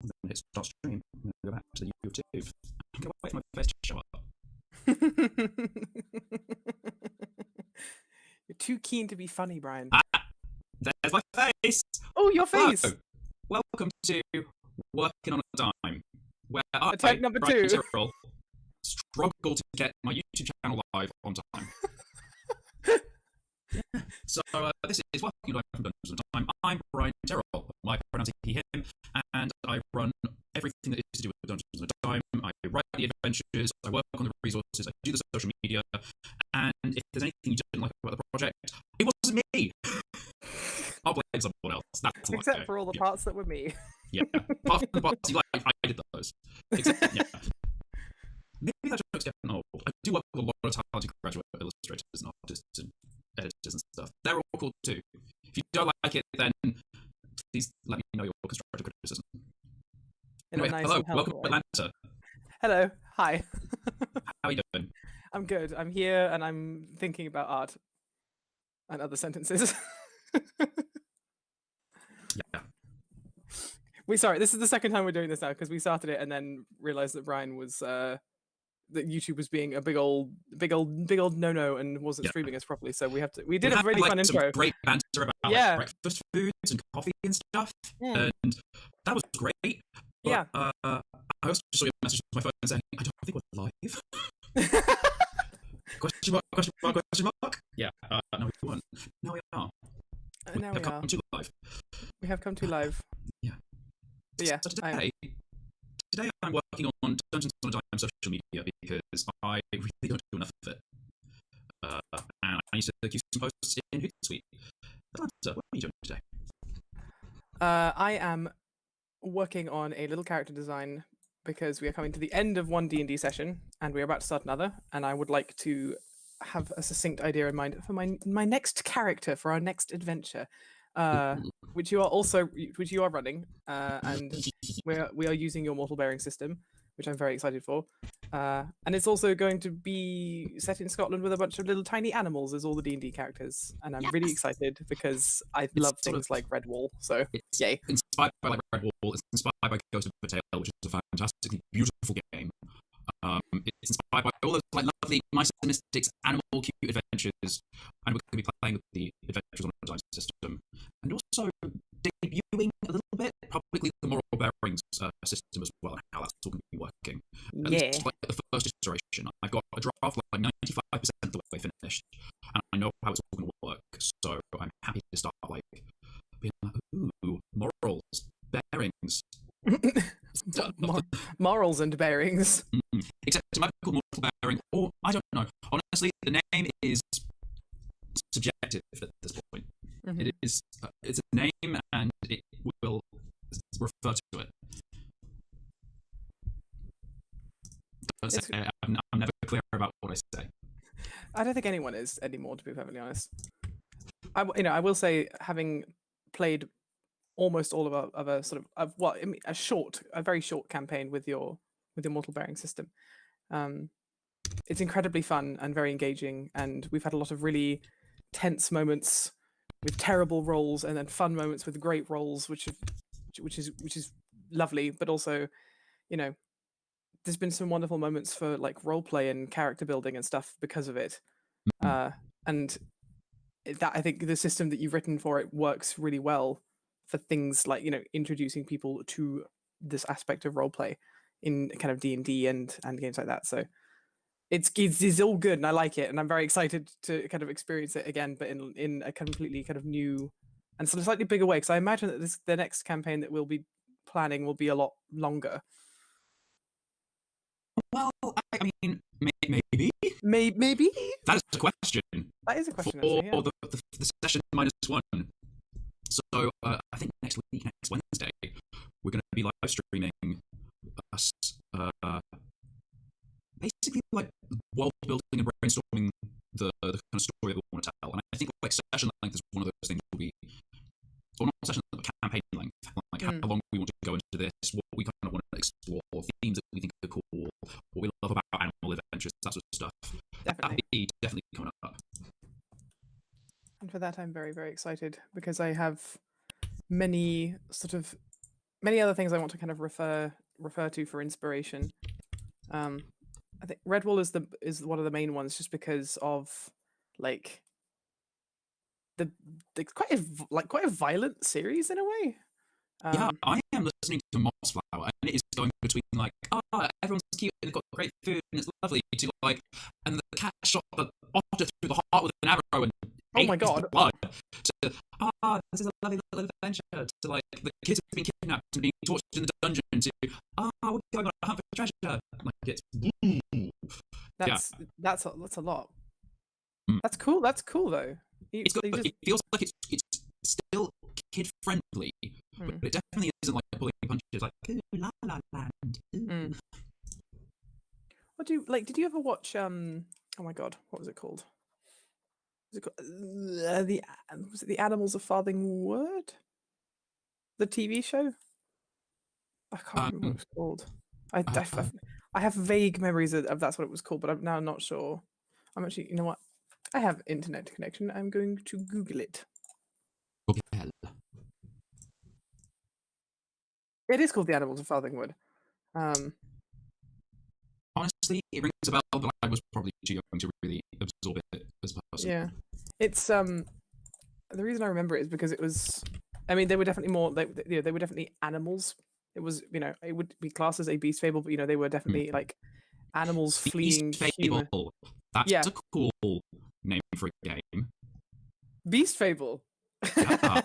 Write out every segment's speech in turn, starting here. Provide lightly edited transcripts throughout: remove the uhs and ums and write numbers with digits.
I'm going to hit start stream. I'm going to go back to the YouTube. I'm going to wait for my face to show up. You're too keen to be funny, Brian. There's my face! Oh, your face! Hello. Welcome to Working on a Dime, where Attempt number Brian 2. Tyrrell, struggle to get my YouTube channel live on time. So this is Working on a Dime. I'm Brian Tyrrell. My pronouns are he, him, and I run everything that is to do with Dungeons and Dime. I write the adventures, I work on the resources, I do the social media, and if there's anything you didn't like about the project, it wasn't me. I'll blame someone else. That's Except for all the parts that were me. Yeah, apart from the parts you like, I did those. Except, yeah. Maybe that joke's getting old. I do work with a lot of talented graduate illustrators and artists and editors and stuff. They're all cool too. If you don't like it, then please let me know your constructive criticism. Anyway, nice hello, welcome to Atlanta. Hello, hi. How are you doing? I'm good. I'm here and I'm thinking about art and other sentences. Yeah. Sorry, this is the second time we're doing this now because we started it and then realized that Brian was that YouTube was being a big old no and wasn't streaming us properly. So we did a really fun intro. Some great banter about breakfast foods and coffee and stuff, and that was great. But, I also just saw your message on my phone saying, I don't think we're live. Question mark? Yeah, no we weren't. Now we are. Now we come to live. We have come to live. Yeah. But yeah. So today I'm working on Dungeons and Dime social media because I really don't do enough of it. And I need to keep some posts in Hootsuite. Atlanta, what are you doing today? I am working on a little character design because we are coming to the end of one D&D session and we're about to start another, and I would like to have a succinct idea in mind for my next character for our next adventure, which you are running, and we are using your mortal bearing system, which I'm very excited for, and it's also going to be set in Scotland with a bunch of little tiny animals as all the D&D characters, and I'm really excited because I love things like Redwall, so yay. Inspired by like Redwall, it's inspired by Ghost of a Tale, which is a fantastically beautiful game. It's inspired by all those like lovely mice and mystics, animal cute adventures, and we're going to be playing with the adventures on a design system, and also debuting a little bit publicly the moral bearings system as well, and how that's all going to be working. At least, like the first iteration, I've got a draft like 95% of the way finished, and I know how it's all going to work. So I'm happy to start like being like, ooh, morals, bearings. Morals and bearings. Except it might be called mortal bearing, or I don't know. Honestly, the name is subjective at this point. It is it's a name, and it will refer to it. I'm never clear about what I say. I don't think anyone is anymore, to be perfectly honest. I will say, having played almost all of a sort of a very short campaign with your mortal bearing system, it's incredibly fun and very engaging, and we've had a lot of really tense moments with terrible rolls, and then fun moments with great rolls, which is lovely. But also, there's been some wonderful moments for like role play and character building and stuff because of it. And that, I think the system that you've written for it works really well for things like introducing people to this aspect of role play in kind of D&D and games like that. So it's all good, and I like it, and I'm very excited to kind of experience it again, but in a completely kind of new and sort of slightly bigger way, because I imagine that the next campaign that we'll be planning will be a lot longer. Well, I mean, maybe. Maybe? That is a question. That is a question, for actually, yeah. the session -1. So, I think next Wednesday, we're going to be live streaming us, basically like world building and brainstorming the kind of story that we want to tell. And I think like session length is one of those things will be, or not session length, but campaign length. Like how long we want to go into this, what we kind of want to explore, themes that we think are cool, what we love about animal adventures, that sort of stuff. That'll be definitely coming up. And for that, I'm very, very excited because I have many sort of many other things I want to kind of refer to for inspiration. I think Redwall is one of the main ones, just because of like the quite a violent series in a way. Yeah, I am listening to Mossflower, and it is going between like, everyone's cute, they've got great food, and it's lovely, to like, and the cat shot the otter through the heart with an arrow and Oh ate my his God. blood. To this is a lovely little adventure. To like, the kids have been kidnapped and being tortured in the dungeon. To we're going on a hunt for treasure. Like it's That's a lot. Mm. That's cool. That's cool though. It's good. It feels like it's still kid friendly, but it definitely isn't like pulling punches. Like ooh, la la land. What did you ever watch? Oh my God, what was it called? Was it called was it The Animals of Farthing Wood? The TV show. I can't remember what it was called. I have vague memories of that's what it was called, but I'm now not sure. I'm actually, you know what? I have internet connection. I'm going to Google it. It is called The Animals of Farthing Wood. Honestly, it rings a bell, but I was probably too young to really absorb it as a person. Yeah, it's the reason I remember it is because it was. I mean, they were definitely more. They were definitely animals. It was, it would be classed as a beast fable, but they were definitely like animals fleeing human. That's a cool name for a game. Beast Fable. Yeah.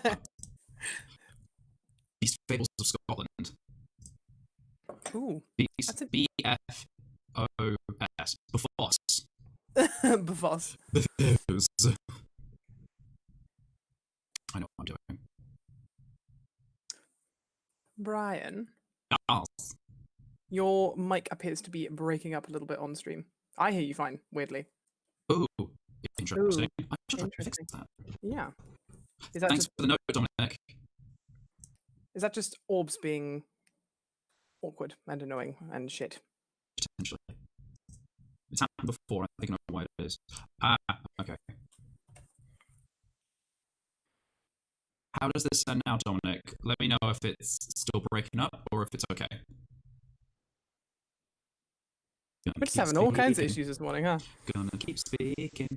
Beast Fables of Scotland. Ooh. Beast, B-F-O-S. Befos. Befos. Befos. I know what I'm doing. Brian. Yes. Your mic appears to be breaking up a little bit on stream. I hear you fine, weirdly. Ooh, interesting. Ooh, I should fix that. Yeah. Is that Thanks for the note, Dominic. Is that just orbs being awkward and annoying and shit? Potentially. It's happened before. I think I know why it is. Okay. How does this sound now, Dominic? Let me know if it's still breaking up or if it's okay. We're just having all kinds of issues this morning, huh? Gonna keep speaking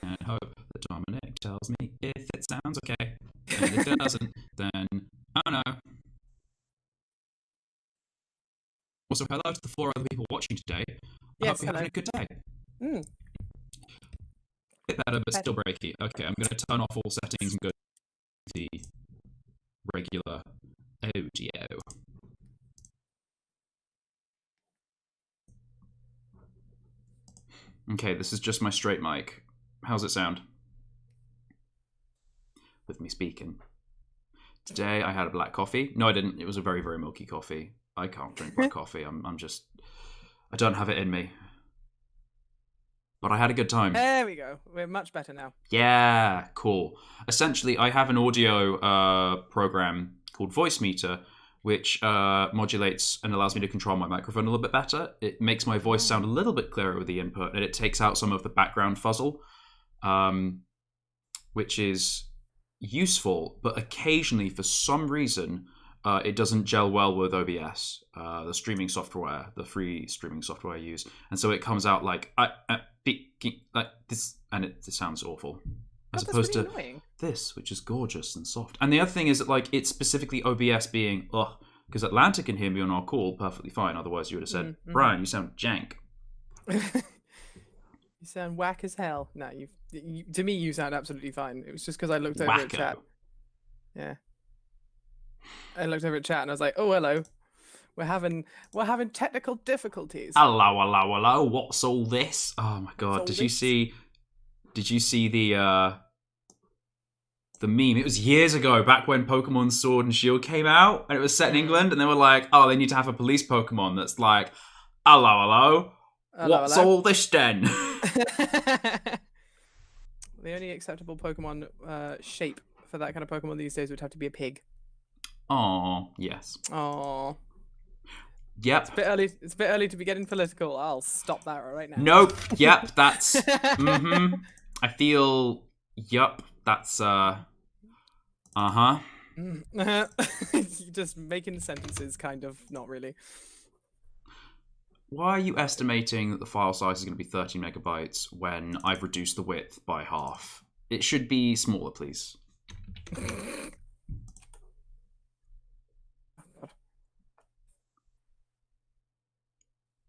and hope that Dominic tells me if it sounds okay. And if it doesn't, then oh no. Also, hello to the 4 other people watching today. I hope you're having a good day. Mm. Bit better, but still breaky. Okay, I'm going to turn off all settings and go to the regular audio. Okay, this is just my straight mic. How's it sound? With me speaking. Today I had a black coffee. No, I didn't. It was a very, very milky coffee. I can't drink black coffee. I don't have it in me. But I had a good time. There we go. We're much better now. Yeah, cool. Essentially, I have an audio program called Voice Meter, which modulates and allows me to control my microphone a little bit better. It makes my voice sound a little bit clearer with the input, and it takes out some of the background fuzzle, which is useful, but occasionally, for some reason, it doesn't gel well with OBS, the streaming software, the free streaming software I use, and so it comes out like this, and it sounds awful, as opposed to this, which is gorgeous and soft. And the other thing is that like it's specifically OBS being because Atlanta can hear me on our call perfectly fine. Otherwise, you would have said, Brian, you sound jank. You sound whack as hell. No, to me you sound absolutely fine. It was just because I looked over at chat. Yeah. I looked over at chat and I was like, "Oh, hello. We're having technical difficulties." Hello. What's all this? Oh my god! Did you see the meme? It was years ago, back when Pokemon Sword and Shield came out, and it was set in England, and they were like, "Oh, they need to have a police Pokemon that's like, hello. What's all this then?" The only acceptable Pokemon shape for that kind of Pokemon these days would have to be a pig. Oh, yes. Oh. Yep. It's a bit early to be getting political. I'll stop that right now. Nope. Yep. That's. I feel. Yep. That's. Just making sentences, kind of, not really. Why are you estimating that the file size is going to be 13 megabytes when I've reduced the width by half? It should be smaller, please.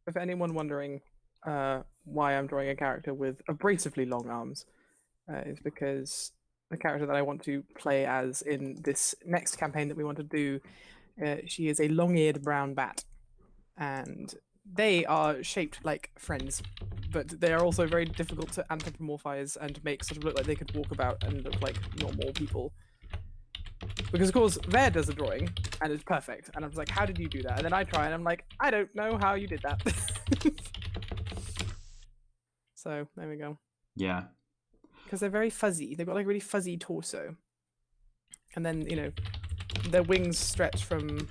If anyone wondering why I'm drawing a character with abrasively long arms, is because the character that I want to play as in this next campaign that we want to do, she is a long-eared brown bat, and they are shaped like friends, but they are also very difficult to anthropomorphize and make sort of look like they could walk about and look like normal people. Because of course Ver does a drawing and it's perfect, and I was like, how did you do that? And then I try and I'm like, I don't know how you did that. So there we go. Yeah. Because they're very fuzzy. They've got like a really fuzzy torso, and then their wings stretch from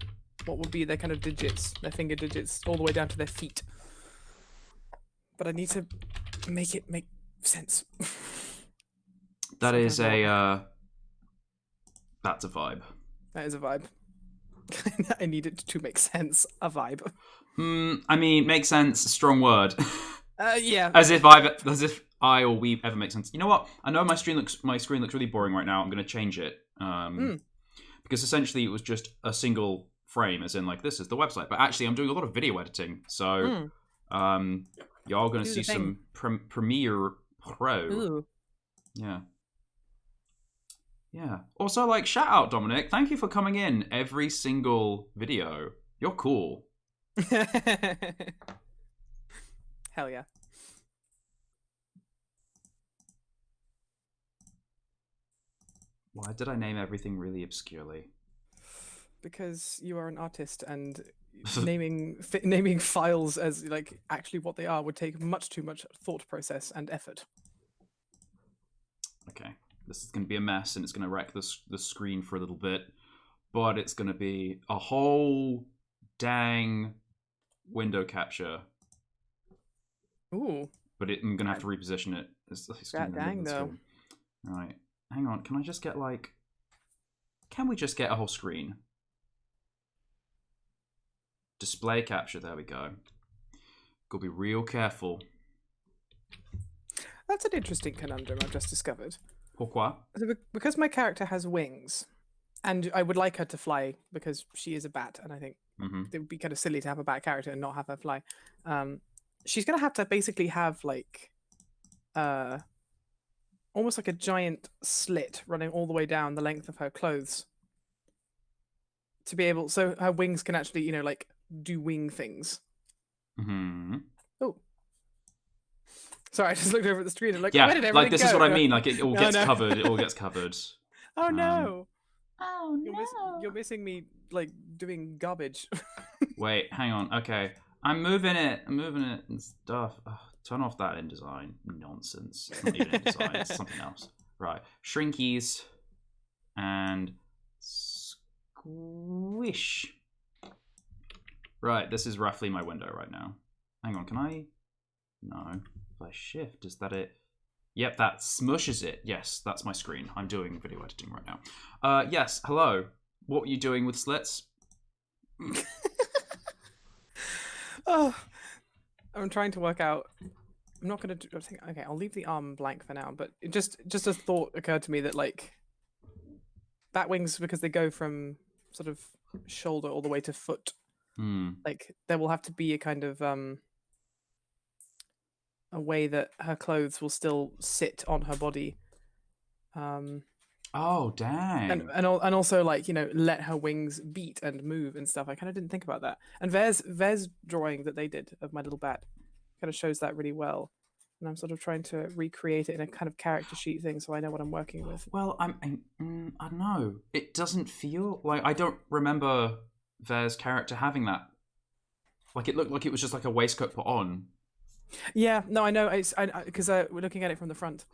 what would be their kind of digits, their finger digits, all the way down to their feet. But I need to make it make sense. That is a that's a vibe. That is a vibe. I need it to make sense. A vibe. I mean, make sense. Strong word. Yeah. As if I or we ever make sense. You know what? I know my screen looks really boring right now. I'm going to change it because essentially it was just a single frame, as in like this is the website. But actually, I'm doing a lot of video editing, so y'all going to see some Premiere Pro. Ooh. Yeah. Yeah. Also, like, shout out, Dominic. Thank you for coming in every single video. You're cool. Hell yeah. Why did I name everything really obscurely? Because you are an artist, and naming files as like actually what they are would take much too much thought process and effort. Okay. This is going to be a mess, and it's going to wreck the screen for a little bit, but it's going to be a whole dang window capture. Ooh. But I'm going to have to reposition it. It's that dang, though. Right. Hang on. Can I just get, like... Can we just get a whole screen? Display capture. There we go. Gotta be real careful. That's an interesting conundrum I've just discovered. Pourquoi? So because my character has wings, and I would like her to fly because she is a bat, and I think it would be kind of silly to have a bat character and not have her fly. She's gonna have to basically have like almost like a giant slit running all the way down the length of her clothes to be able, so her wings can actually, like do wing things. Oh. Sorry, I just looked over at the screen and like, yeah, where did like this go? Is what I mean. Like it all gets covered. It all gets covevered. Oh no! Oh no! You're missing me like doing garbage. Wait, hang on. Okay, I'm moving it and stuff. Ugh, turn off that InDesign nonsense. It's not even InDesign. It's something else. Right, shrinkies and squish. Right, this is roughly my window right now. Hang on, can I? No. If I shift, is that it? Yep, that smushes it. Yes, that's my screen. I'm doing video editing right now. Yes, hello. What were you doing with slits? Oh, I'm trying to work out. I'm not going to do... Okay, I'll leave the arm blank for now, but it just a thought occurred to me that, like, bat wings, because they go from sort of shoulder all the way to foot, like, there will have to be a kind of... a way that her clothes will still sit on her body. Oh, dang. And also, like, let her wings beat and move and stuff. I kind of didn't think about that. And Ver's drawing that they did of my little bat kind of shows that really well. And I'm sort of trying to recreate it in a kind of character sheet thing so I know what I'm working with. Well, I don't know. It doesn't feel like... I don't remember Ver's character having that. Like, it looked like it was just like a waistcoat put on. Yeah, no, I know. It's because we're looking at it from the front.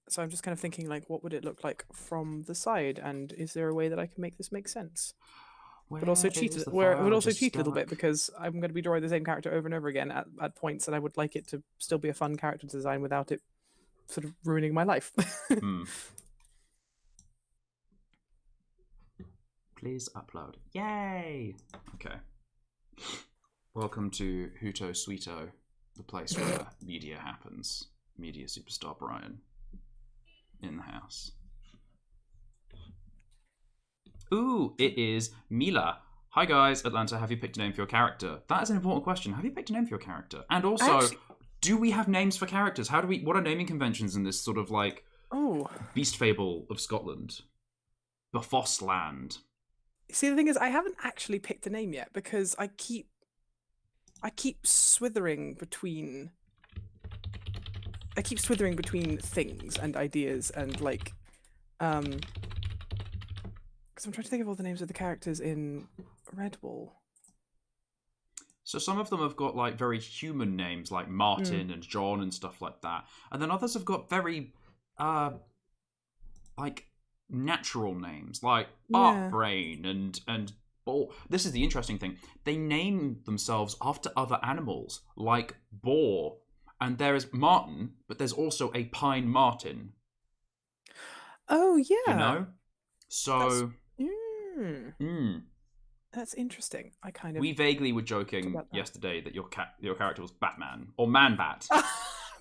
So I'm just kind of thinking, like, what would it look like from the side, and is there a way that I can make this make sense? But also cheat it. Where it would also cheat a little bit because I'm going to be drawing the same character over and over again at points, and I would like it to still be a fun character design without it sort of ruining my life. Please upload. Yay! Okay. Welcome to Huto Sweeto, the place where media happens. Media superstar Brian in the house. Ooh, it is Mila. Hi guys, Atlanta, have you picked a name for your character? That is an important question. Have you picked a name for your character? And also, do we have names for characters? What are naming conventions in this sort of like beast fable of Scotland? Befosland. See, the thing is, I haven't actually picked a name yet because I keep swithering between things and ideas and like because I'm trying to think of all the names of the characters in Redwall. So some of them have got like very human names like Martin and John and stuff like that. And then others have got very like natural names like Bark Brain and Boar. This is the interesting thing. They name themselves after other animals like Boar. And there is Martin, but there's also a Pine Martin. Oh yeah. You know? So that's interesting. We vaguely were joking yesterday that your character was Batman or Man-Bat.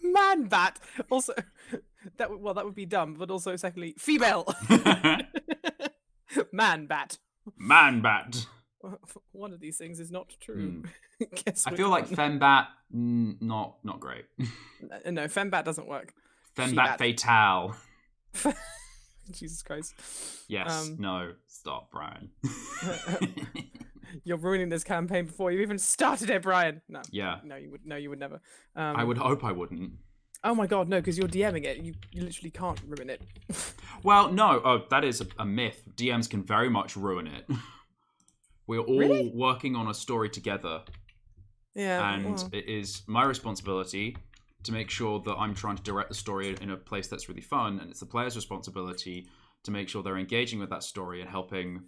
Man-Bat. Also, that would be dumb, but also secondly, female. Man-Bat. Man-Bat. One of these things is not true. I feel like Fembat, not great. No, Fembat doesn't work. Fembat Fatale. Jesus Christ. Yes, no, stop, Brian. You're ruining this campaign before you even started it, Brian. No. Yeah. No, you would never. I would hope I wouldn't. Oh my god, no, because you're DMing it. You literally can't ruin it. Well, no. Oh, that is a myth. DMs can very much ruin it. We're all working on a story together. Yeah. And it is my responsibility to make sure that I'm trying to direct the story in a place that's really fun, and it's the player's responsibility to make sure they're engaging with that story and helping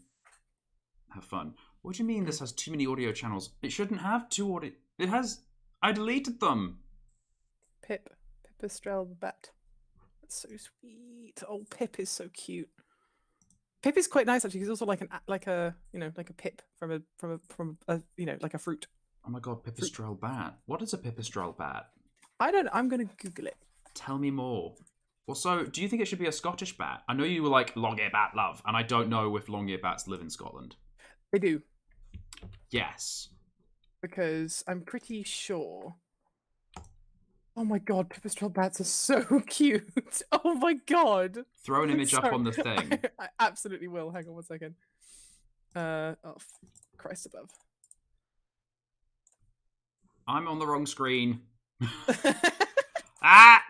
have fun. What do you mean this has too many audio channels? It shouldn't have two audio... It has... I deleted them. Pipistrelle Bat. That's so sweet. Oh, Pip is so cute. Pip is quite nice actually. He's also like a pip from a like a fruit. Oh my god, Pipistrelle Bat. What is a Pipistrelle Bat? I'm gonna Google it. Tell me more. Also, do you think it should be a Scottish bat? I know you were like long-ear bat love, and I don't know if long-ear bats live in Scotland. They do. Yes. Because I'm pretty sure. Oh my god, Pipistrelle bats are so cute. Oh my god. Throw an image up on the thing. I absolutely will. Hang on one second. Christ above. I'm on the wrong screen. Ah!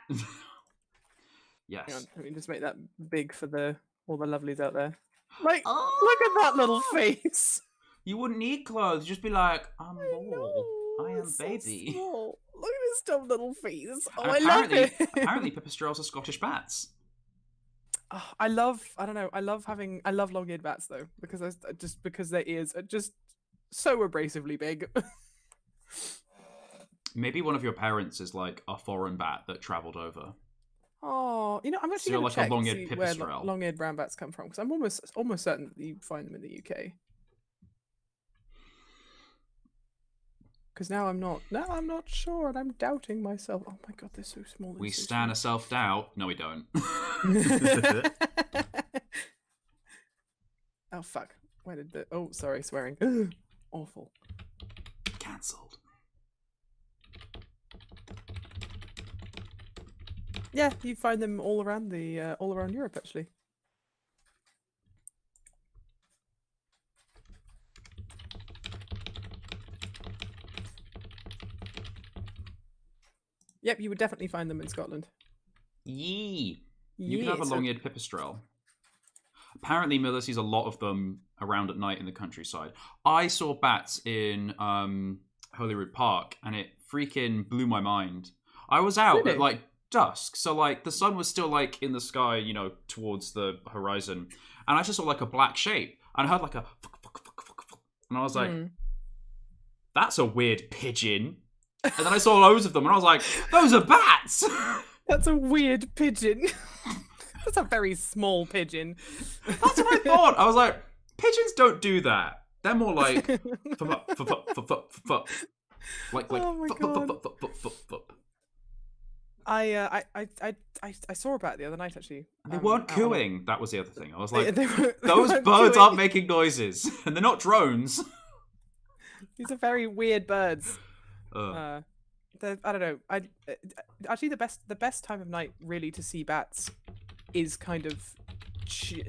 Yes. Hang on, let me just make that big for all the lovelies out there. Like, look at that little face. You wouldn't need clothes. Just be like, I'm bored. I am baby. So look at his dumb little face. Oh, and I love it. Apparently, Pipistrelles are Scottish bats. Oh, I love long-eared bats though, because their ears are just so abrasively big. Maybe one of your parents is like a foreign bat that travelled over. Oh, I'm actually So going to check a long-eared to see where pipistrelle. long-eared brown bats come from, because I'm almost certain that you find them in the UK. Because now I'm not sure, and I'm doubting myself. Oh my god, they're so small. We stand a self-doubt. No, we don't. Oh fuck! Where did the? Oh, sorry, swearing. Awful. Cancelled. Yeah, you find them all around Europe, actually. Yep, you would definitely find them in Scotland. Yee. You can have a long-eared pipistrelle. Apparently, Miller sees a lot of them around at night in the countryside. I saw bats in Holyrood Park, and it freaking blew my mind. I was out at like dusk, so like the sun was still like in the sky, towards the horizon, and I just saw like a black shape, and I heard like a fuck, and I was like, that's a weird pigeon. And then I saw loads of them, and I was like, those are bats. That's a weird pigeon. That's a very small pigeon. That's what I thought. I was like, Pigeons don't do that. They're more like like Oh my God. I saw about it the other night actually. They weren't out on a- cooing. That was the other thing. I was like, they those weren't birds cooing. aren't making noises, and they're not drones. These are very weird birds. Ugh. I don't know. Actually the best time of night really to see bats is kind of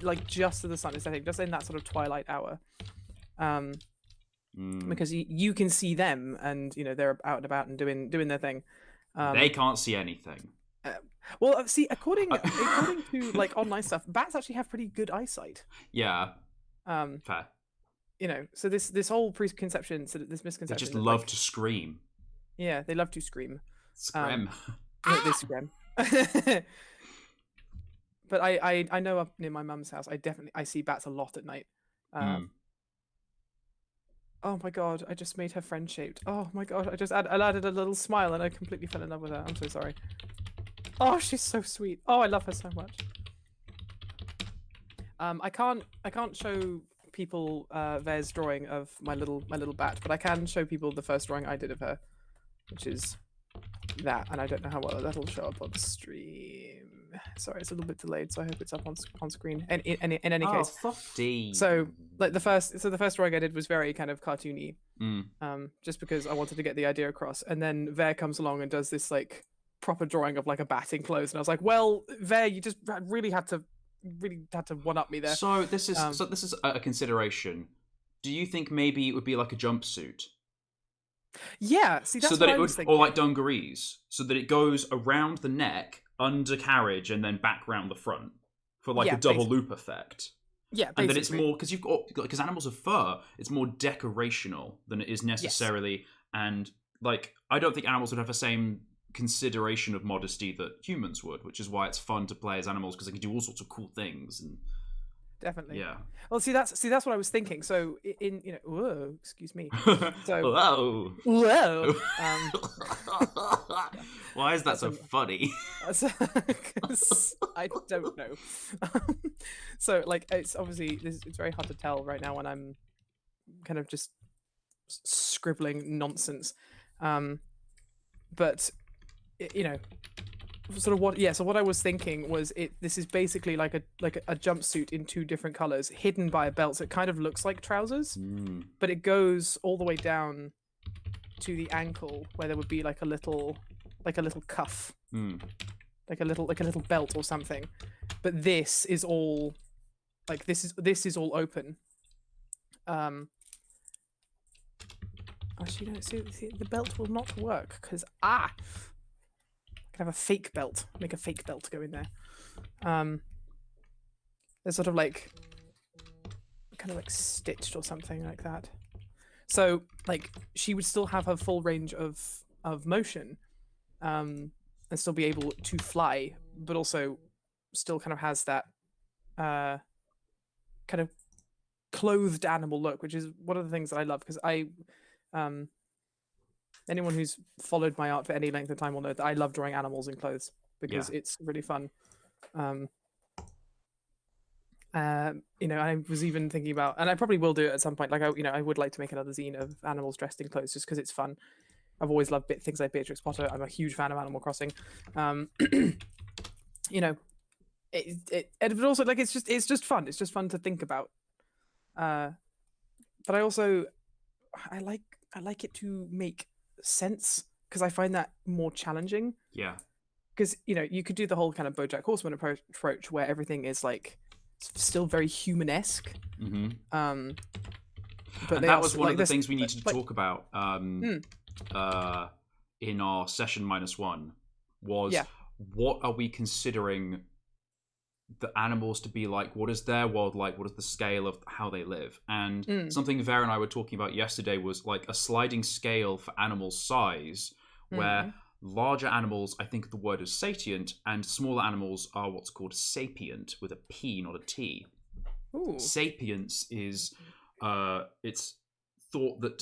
like just as the sun is setting, just in that sort of twilight hour. Because you can see them, and they're out and about and doing their thing. They can't see anything. Well, see, according to like online stuff, bats actually have pretty good eyesight. Yeah. Fair. So this whole preconception, so this misconception. They just love to scream. Yeah, they love to scream. Scream. They scream. But I know up near my mum's house, I see bats a lot at night. Oh my God, I just made her friend shaped. Oh my God, I added a little smile and I completely fell in love with her. I'm so sorry. Oh, she's so sweet. Oh, I love her so much. I can't show people Ver's drawing of my little bat, but I can show people the first drawing I did of her, which is that, and I don't know how well that'll show up on the stream. Sorry, it's a little bit delayed, so I hope it's up on screen. In any case, 50. So like the first drawing I did was very kind of cartoony, just because I wanted to get the idea across. And then Ver comes along and does this like proper drawing of like a bat in clothes, and I was like, well, Ver, you just really had to one up me there. So this is a consideration. Do you think maybe it would be like a jumpsuit? Yeah, see, that's so that what it I was would, thinking. or like dungarees, so that it goes around the neck, undercarriage, and then back round the front for like a double loop effect. Yeah, basically. And then it's more because animals of fur, it's more decorational than it is necessarily. Yes. And like, I don't think animals would have the same consideration of modesty that humans would, which is why it's fun to play as animals, because they can do all sorts of cool things. And definitely. Yeah. Well, see, that's what I was thinking. So whoa, excuse me. So whoa. Why is that so funny? I don't know. So like, it's obviously it's very hard to tell right now when I'm kind of just scribbling nonsense. But sort of what so what I was thinking was this is basically like a jumpsuit in two different colors hidden by a belt, so it kind of looks like trousers, but it goes all the way down to the ankle where there would be like a little cuff, like a little belt or something. But this is all like this is all open. Actually, no, see, the belt will not work because I can have a fake belt. Make a fake belt go in there. There's sort of like kind of like stitched or something like that. So like she would still have her full range of motion, and still be able to fly, but also still kind of has that kind of clothed animal look, which is one of the things that I love, because anyone who's followed my art for any length of time will know that I love drawing animals in clothes, because it's really fun. I was even thinking about, and I probably will do it at some point, like I would like to make another zine of animals dressed in clothes, just because it's fun. I've always loved things like Beatrix Potter. I'm a huge fan of Animal Crossing. But also like it's just fun. It's just fun to think about. But I also I like it to make sense, because I find that more challenging. Yeah. Because you could do the whole kind of BoJack Horseman approach where everything is like still very human-esque. Mm-hmm. But and that was one of the things we needed to talk about in our session -1 was what are we considering the animals to be like? What is their world like? What is the scale of how they live? And something Vera and I were talking about yesterday was like a sliding scale for animal size, where larger animals, I think the word is satient, and smaller animals are what's called sapient, with a P, not a T. Ooh. Sapience is it's thought that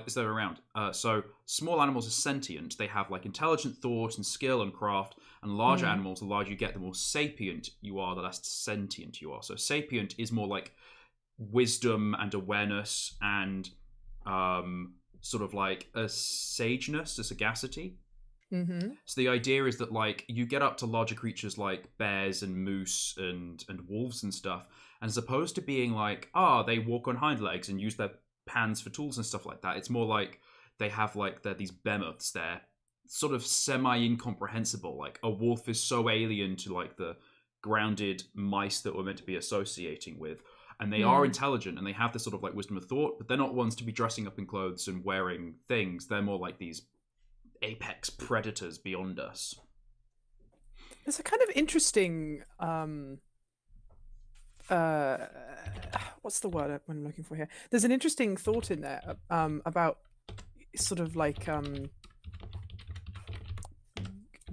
it's the other way around. So small animals are sentient. They have like intelligent thought and skill and craft, And larger animals, the larger you get, the more sapient you are, the less sentient you are. So sapient is more like wisdom and awareness and sort of like a sageness, a sagacity. So the idea is that like you get up to larger creatures like bears and moose and wolves and stuff, and as opposed to being like, they walk on hind legs and use their hands for tools and stuff like that, it's more like they have like they're these behemoths. They're sort of semi-incomprehensible. Like a wolf is so alien to like the grounded mice that we're meant to be associating with, and they are intelligent and they have this sort of like wisdom of thought, but they're not ones to be dressing up in clothes and wearing things. They're more like these apex predators beyond us. There's a kind of interesting what's the word I'm looking for here? There's an interesting thought in there about sort of like kind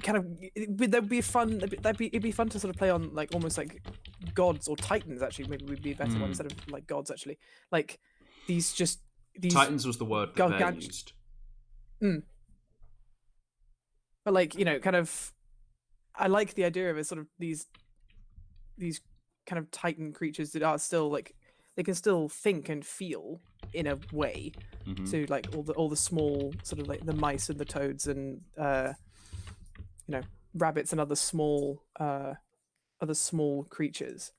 of it'd be fun to sort of play on like almost like gods or titans. Actually, maybe would be a better one instead of like gods. Actually, like these Titans was the word that they used. But like, you know, kind of, I like the idea of it. Sort of these kind of titan creatures that are still like they can still think and feel in a way. To like all the small sort of like the mice and the toads and you know, rabbits and other small creatures,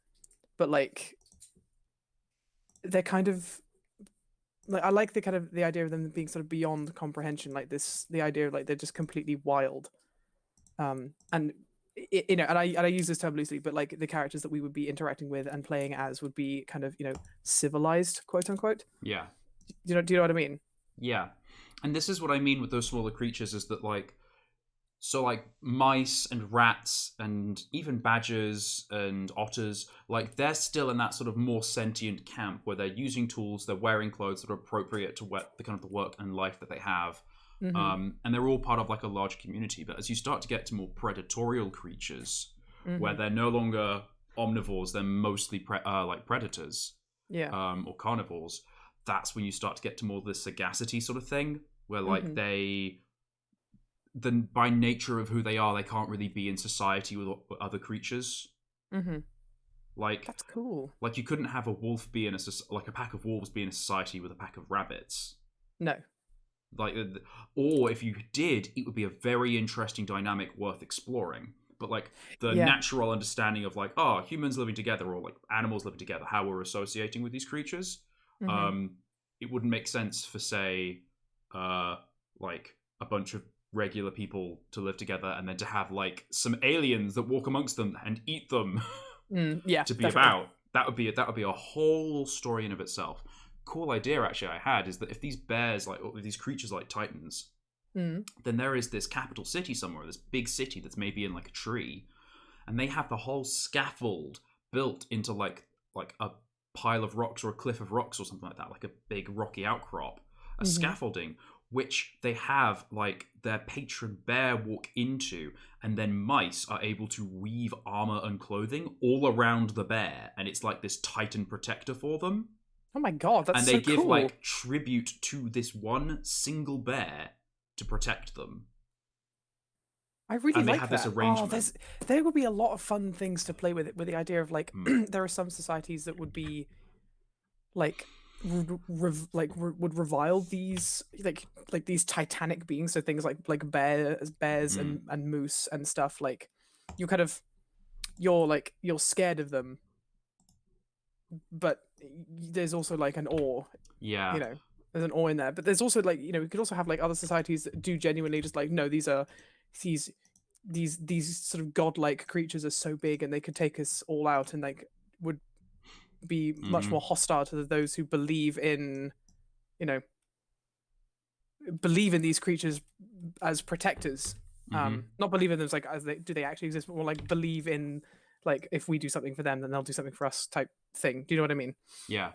but like they're kind of like I like the idea of them being sort of beyond comprehension, like the idea of like they're just completely wild, and you know, and I use this term loosely, but like the characters that we would be interacting with and playing as would be kind of, you know, civilized, quote unquote. Yeah. Do you know what I mean? Yeah, and this is what I mean with those smaller creatures is that like. So, like, mice and rats and even badgers and otters, like, they're still in that sort of more sentient camp where they're using tools, they're wearing clothes that are appropriate to the kind of the work and life that they have. And they're all part of, like, a large community. But as you start to get to more predatorial creatures, where they're no longer omnivores, they're mostly like predators or carnivores, that's when you start to get to more the sagacity sort of thing, where, like, then by nature of who they are, they can't really be in society with other creatures. Like that's cool. Like you couldn't have a wolf be in a pack of wolves be in a society with a pack of rabbits. No. Like, or if you did, it would be a very interesting dynamic worth exploring. But like the natural understanding of like, humans living together or like animals living together, how we're associating with these creatures, it wouldn't make sense for say, like a bunch of regular people to live together and then to have like some aliens that walk amongst them and eat them to be definitely. About that would be a whole story in of itself. Cool idea actually I had is that if these bears like or these creatures like titans, then there is this capital city somewhere, this big city that's maybe in like a tree, and they have the whole scaffold built into like a pile of rocks or a cliff of rocks or something like that, like a big rocky outcrop, a scaffolding which they have like their patron bear walk into, and then mice are able to weave armor and clothing all around the bear, and it's like this titan protector for them. Oh my god, that's so cool. And they give like tribute to this one single bear to protect them. I really and they like have that. this arrangement. There would be a lot of fun things to play with it, with the idea of like there are some societies that would be like would revile these like these titanic beings, so things like bears and moose and stuff. Like you're scared of them, but there's also like an awe. Yeah, you know, there's an awe in there. But there's also like, you know, we could also have like other societies that do genuinely just like, no, these sort of godlike creatures are so big and they could take us all out, and like would be much more hostile to those who believe in, you know, believe in these creatures as protectors. Not believe in them as like do they actually exist, but more like believe in like if we do something for them, then they'll do something for us type thing. Do you know what I mean? Yeah.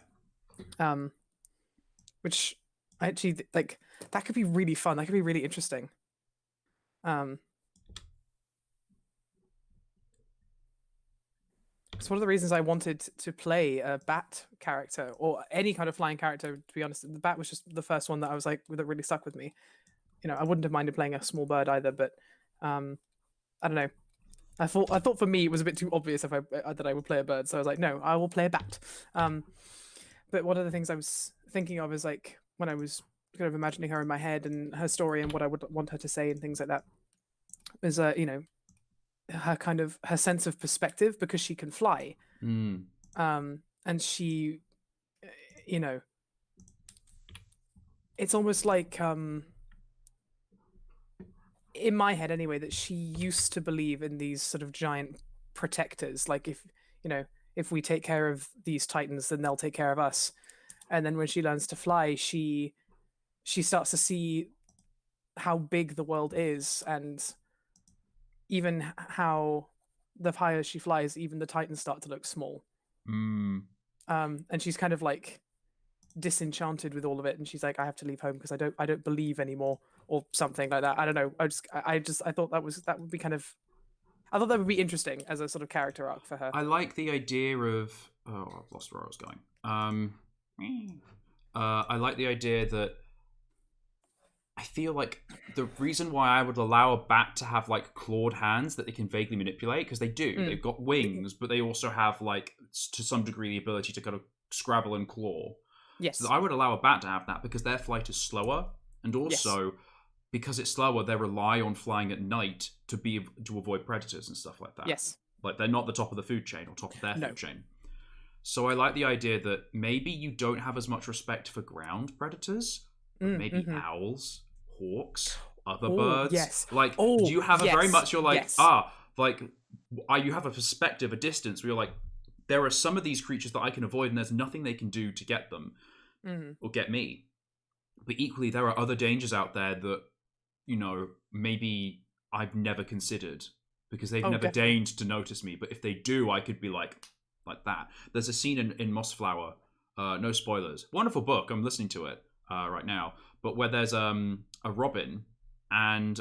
Which I actually like, that could be really fun. That could be really interesting. It's one of the reasons I wanted to play a bat character or any kind of flying character. To be honest, the bat was just the first one that I was like that really stuck with me. You know, I wouldn't have minded playing a small bird either, but I don't know. I thought for me it was a bit too obvious if that I would play a bird, so I was like, no, I will play a bat. But one of the things I was thinking of is like when I was kind of imagining her in my head and her story and what I would want her to say and things like that is her sense of perspective, because she can fly. And she, it's almost like in my head anyway, that she used to believe in these sort of giant protectors, like if we take care of these titans, then they'll take care of us. And then when she learns to fly, she starts to see how big the world is, and even how the higher she flies, even the titans start to look small. And she's kind of like disenchanted with all of it, and she's like, I have to leave home because I don't believe anymore, or something like that. I don't know. I thought that would be kind of, I thought that would be interesting as a sort of character arc for her. I like the idea of I've lost where I was going. I like the idea that I feel like the reason why I would allow a bat to have like clawed hands that they can vaguely manipulate, because they do. They've got wings, but they also have like to some degree the ability to kind of scrabble and claw. Yes. So I would allow a bat to have that because their flight is slower, and also because it's slower, they rely on flying at night to avoid predators and stuff like that. Yes. Like they're not the top of the food chain or top of their food chain. So I like the idea that maybe you don't have as much respect for ground predators, but maybe owls, hawks, other birds. Yes. Like, do you have a very much, you're like, you have a perspective, a distance where you're like, there are some of these creatures that I can avoid and there's nothing they can do to get them or get me. But equally, there are other dangers out there that, maybe I've never considered because they've never deigned to notice me. But if they do, I could be like that. There's a scene in Mossflower, no spoilers, wonderful book, I'm listening to it right now, but where there's a robin and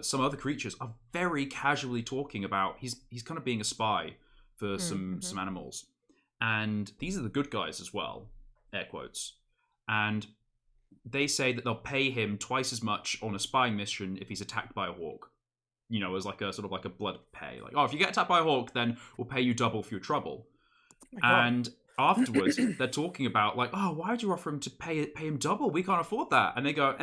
some other creatures are very casually talking about he's kind of being a spy for some animals, and these are the good guys as well, air quotes, and they say that they'll pay him twice as much on a spying mission if he's attacked by a hawk, as like a sort of like a blood pay. Like, if you get attacked by a hawk, then we'll pay you double for your trouble. And afterwards, they're talking about like, why would you offer him to pay him double? We can't afford that. And they go,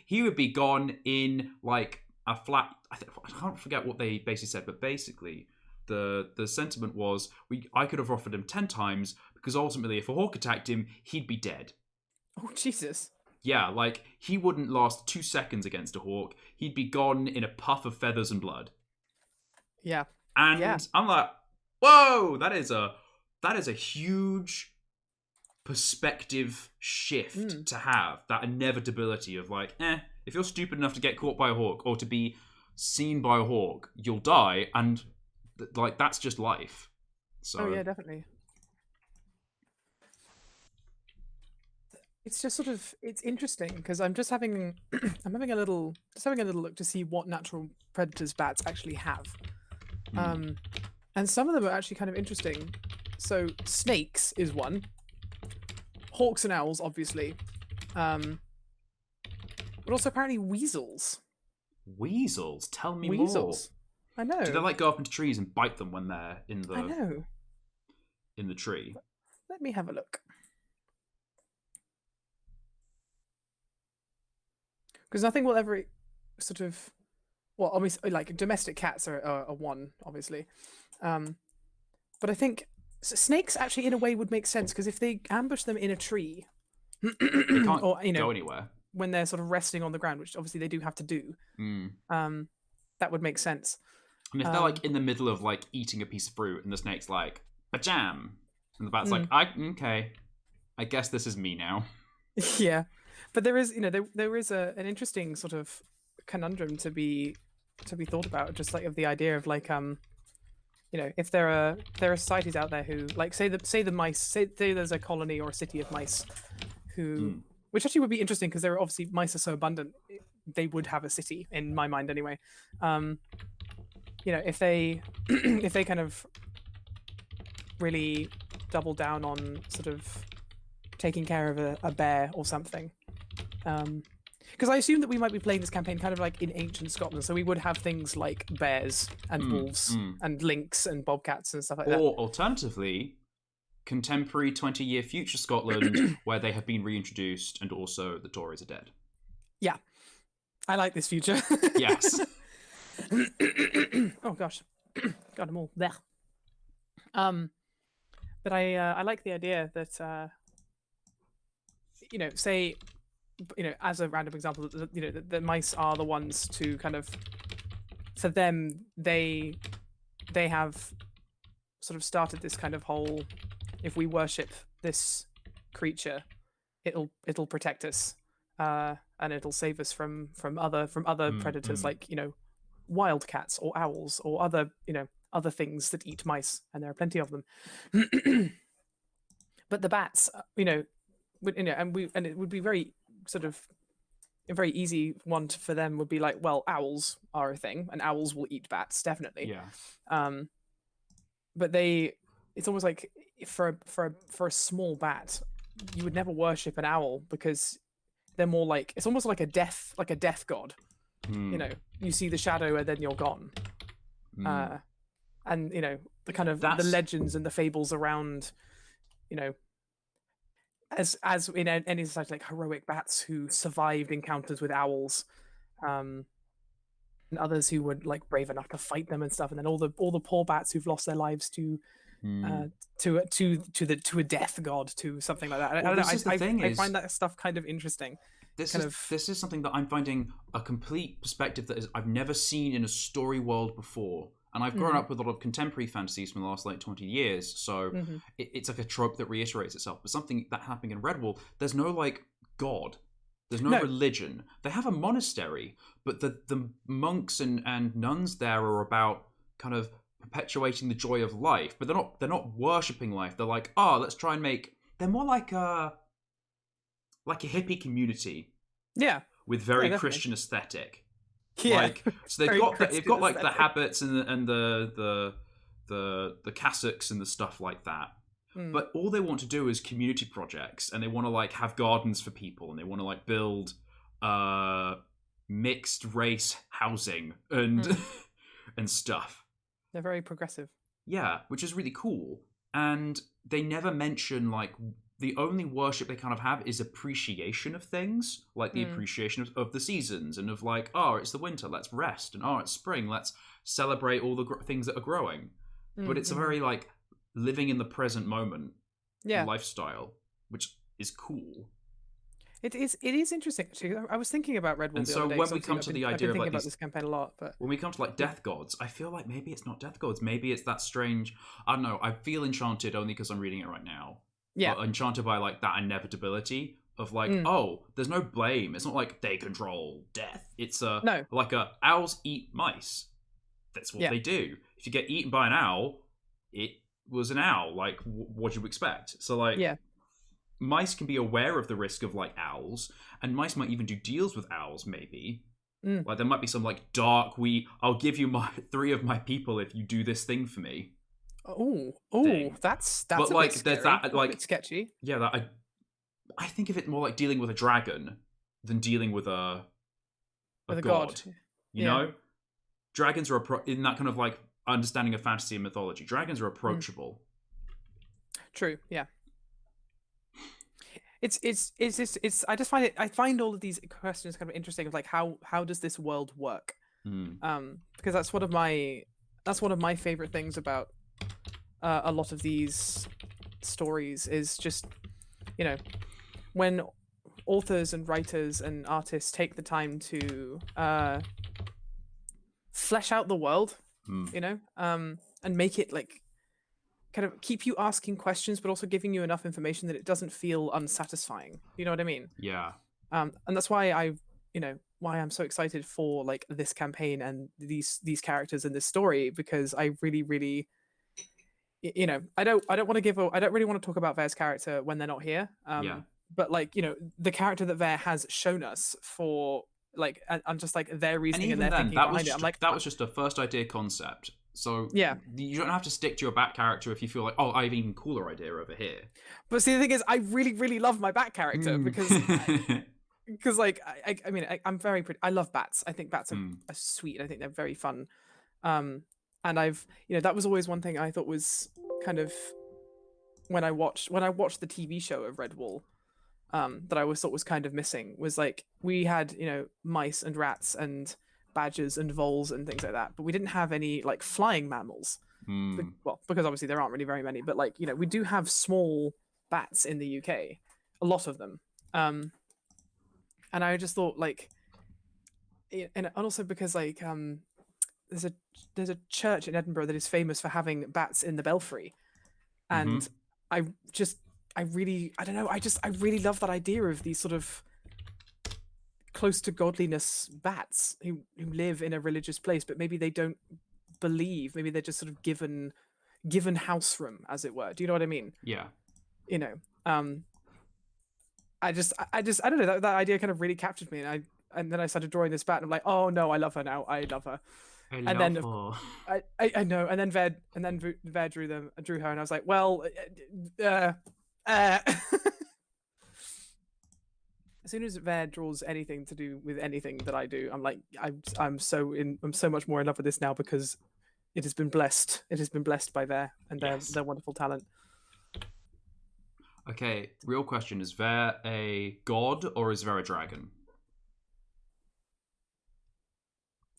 he would be gone in like a flat. I can't forget what they basically said, but basically the sentiment was I could have offered him 10 times because ultimately, if a hawk attacked him, he'd be dead. Oh, Jesus. Yeah, like, he wouldn't last 2 seconds against a hawk. He'd be gone in a puff of feathers and blood. Yeah. And I'm like, whoa, that is a huge perspective shift to have. That inevitability of like, if you're stupid enough to get caught by a hawk or to be seen by a hawk, you'll die. And like, that's just life. So, yeah, definitely. It's just sort of, it's interesting because I'm just having a little look to see what natural predators bats actually have. And some of them are actually kind of interesting. So snakes is one. Hawks and owls, obviously. But also apparently weasels. Weasels? Tell me weasels. more. I know. Do they like go up into trees and bite them when they're in the? I know. In the tree. Let me have a look. Because nothing will ever sort of, well, obviously, like domestic cats are one, obviously, but I think snakes actually, in a way, would make sense because if they ambush them in a tree, they can't or go anywhere when they're sort of resting on the ground, which obviously they do have to do. That would make sense. I mean, if they're like in the middle of like eating a piece of fruit and the snake's like a jam, and the bat's like, okay, I guess this is me now. Yeah. But there is, there is an interesting sort of conundrum to be thought about, just like of the idea of like, if there are societies out there who like say the mice, say there's a colony or a city of mice who, which actually would be interesting because there are obviously mice are so abundant, they would have a city in my mind anyway. If they if they kind of really double down on sort of taking care of a bear or something. Because I assume that we might be playing this campaign kind of like in ancient Scotland, so we would have things like bears and wolves and lynx and bobcats and stuff like that. Or alternatively, contemporary 20-year future Scotland, where they have been reintroduced and also the Tories are dead. Yeah, I like this future. Yes. Oh gosh, got them all there. But I like the idea that say, as a random example, the mice are the ones to kind of, for them, they have sort of started this kind of whole, if we worship this creature, it'll protect us, and it'll save us from other predators like wildcats or owls or other things that eat mice, and there are plenty of them. But the bats, and it would be very sort of a very easy one for them would be like, well, owls are a thing, and owls will eat bats, definitely. Yeah. But it's almost like for a small bat, you would never worship an owl because they're more like, it's almost like a death god. You see the shadow and then you're gone. And the kind of the legends and the fables around, as in any society, like heroic bats who survived encounters with owls, and others who were like brave enough to fight them and stuff, and then all the poor bats who've lost their lives to a death god, to something like that. I find that stuff kind of interesting. This is something that I'm finding a complete perspective that I've never seen in a story world before. And I've grown up with a lot of contemporary fantasies from the last 20 years, so it's like a trope that reiterates itself. But something that happening in Redwall, there's no like god, there's no religion. They have a monastery, but the monks and nuns there are about kind of perpetuating the joy of life. But they're not worshipping life. They're like, let's try and make. They're more like a hippie community, with very Christian aesthetic. Yeah, So they've got like the habits and the cassocks and the stuff like that. But all they want to do is community projects, and they want to like have gardens for people, and they want to like build mixed race housing and and stuff. They're very progressive. Yeah, which is really cool. And they never mention like, the only worship they kind of have is appreciation of things, like the appreciation of the seasons, and of like, it's the winter, let's rest, and it's spring, let's celebrate all the things that are growing. But it's a very like living in the present moment lifestyle, which is cool. It is interesting actually. I was thinking about Redwall. And so when we come to the idea of like this campaign a lot, but when we come to like death gods, I feel like maybe it's not death gods, maybe it's that strange. I don't know. I feel enchanted only because I'm reading it right now. Yeah, enchanted by like that inevitability of like, there's no blame. It's not like they control death. It's like owls eat mice. That's what they do. If you get eaten by an owl, it was an owl. Like, what do you expect? So like, mice can be aware of the risk of like owls, and mice might even do deals with owls. Maybe like there might be some like dark. I'll give you my 3 of my people if you do this thing for me. That's but a like bit scary. there's that like a bit sketchy. Yeah, that I think of it more like dealing with a dragon than dealing with a god. You know, dragons are in that kind of like understanding of fantasy and mythology. Dragons are approachable. True. Yeah. It's I just find all of these questions kind of interesting, of like how does this world work? Because that's one of my favorite things about a lot of these stories, is just when authors and writers and artists take the time to flesh out the world, and make it like kind of keep you asking questions, but also giving you enough information that it doesn't feel unsatisfying. You know what I mean? Yeah. And that's why why I'm so excited for like this campaign and these characters in this story, because I really, really, I don't really want to talk about Vare's character when they're not here. But like, the character that Vare has shown us for like, and just like their reasoning and their thinking behind it. I'm like, that was just a first idea concept. So yeah, you don't have to stick to your bat character if you feel like, I have an even cooler idea over here. But see, the thing is, I really, really love my bat character because because like I mean I'm very pretty. I love bats. I think bats are, Mm. are sweet. I think they're very fun. And I've that was always one thing I thought was kind of when I watched the TV show of Redwall. That I always thought was kind of missing was like we had mice and rats and badgers and voles and things like that, but we didn't have any like flying mammals. Mm. Well, because obviously there aren't really very many, but like we do have small bats in the UK, a lot of them. And I just thought like, and also because like there's a church in Edinburgh that is famous for having bats in the belfry, and I really I don't know I really love that idea of these sort of close to godliness bats who live in a religious place, but maybe they don't believe, maybe they're just sort of given house room, as it were. Do you know what I mean? Yeah. I don't know, that idea kind of really captured me, and then I started drawing this bat and I'm like, oh no, I love her now. I love her. I know, and then Ver drew her, and I was like, well, as soon as Ver draws anything to do with anything that I do, I'm like, I'm so much more in love with this now because it has been blessed. It has been blessed by Ver and their wonderful talent. Okay, real question: is Ver a god or is Ver a dragon?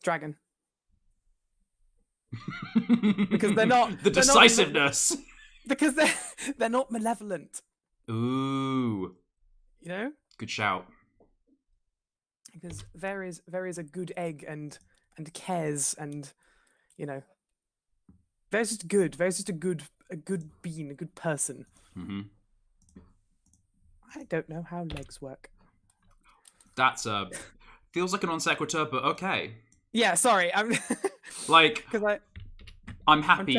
Dragon. Because they're not the decisiveness. Because they're not malevolent. Ooh. Good shout. Because Ver is a good egg and cares, and Ver's just good. Ver's just a good being, a good person. Mm-hmm. I don't know how legs work. That's feels like a non sequitur, but okay. Yeah, sorry. I'm like because I'm happy.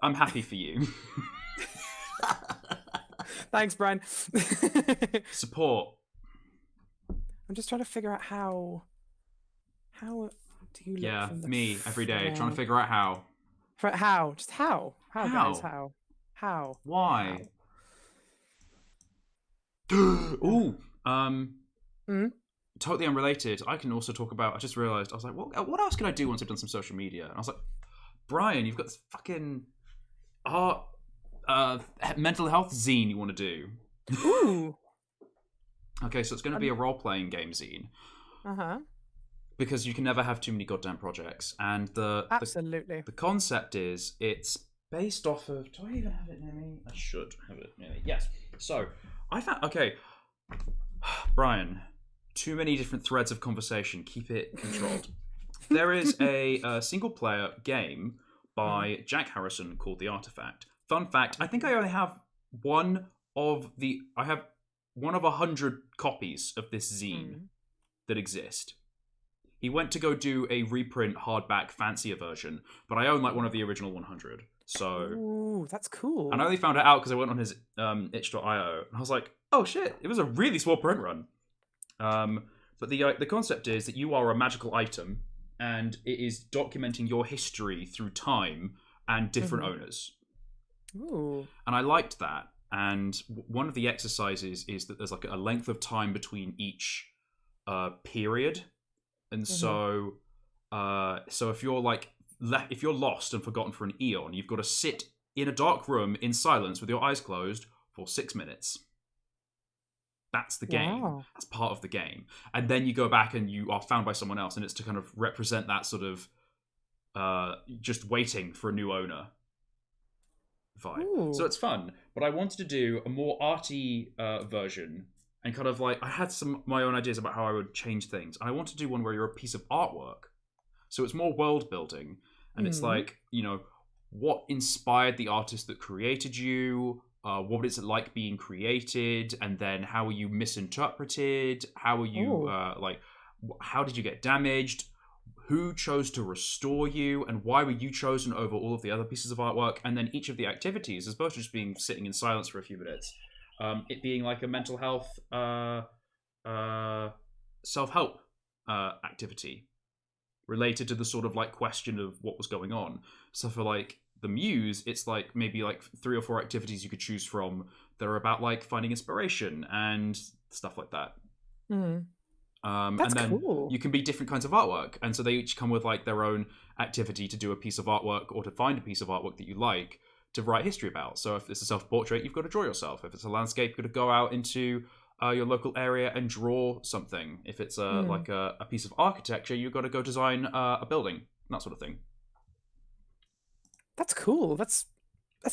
I'm happy for you. Thanks, Brian. Support. I'm just trying to figure out how do you look? Yeah, from the me every day front? trying to figure out how. How? Just how? How, How? guys? How? Why? Ooh. Totally unrelated. I can also talk about. I just realized. I was like, what else can I do once I've done some social media? And I was like, Brian, you've got this fucking art, mental health zine you want to do. Ooh. Okay, so it's going to be a role-playing game zine. Because you can never have too many goddamn projects, and absolutely the concept is it's based off of. Do I even have it near me? I should have it near me. Yes. So I found Brian. Too many different threads of conversation. Keep it controlled. There is a single-player game by Jack Harrison called The Artifact. Fun fact: I think I only have one of 100 copies of this zine that exist. He went to go do a reprint hardback fancier version, but I own like one of the original 100. So, ooh, that's cool. And I only found it out because I went on his itch.io and I was like, oh shit, it was a really small print run. But the concept is that you are a magical item, and it is documenting your history through time and different owners. Ooh. And I liked that. And one of the exercises is that there's like a length of time between each period. And so if you're if you're lost and forgotten for an eon, you've got to sit in a dark room in silence with your eyes closed for 6 minutes. That's the game. Wow. That's part of the game. And then you go back and you are found by someone else, and it's to kind of represent that sort of just waiting for a new owner vibe. Ooh. So it's fun. But I wanted to do a more arty version, and kind of like I had my own ideas about how I would change things. And I want to do one where you're a piece of artwork. So it's more world building, and it's like, what inspired the artist that created you? What is it like being created, and then how are you misinterpreted? How are you how did you get damaged? Who chose to restore you, and why were you chosen over all of the other pieces of artwork? And then each of the activities, as opposed to just being sitting in silence for a few minutes, it being like a mental health self-help activity related to the sort of like question of what was going on. So for like the muse, it's like maybe like 3 or 4 activities you could choose from that are about like finding inspiration and stuff like that. Mm. And That's then cool. you can be different kinds of artwork, and so they each come with like their own activity to do a piece of artwork or to find a piece of artwork that you like to write history about. So if it's a self-portrait, you've got to draw yourself. If it's a landscape, you've got to go out into your local area and draw something. If it's like a piece of architecture, you've got to go design a building, that sort of thing. That's cool. That's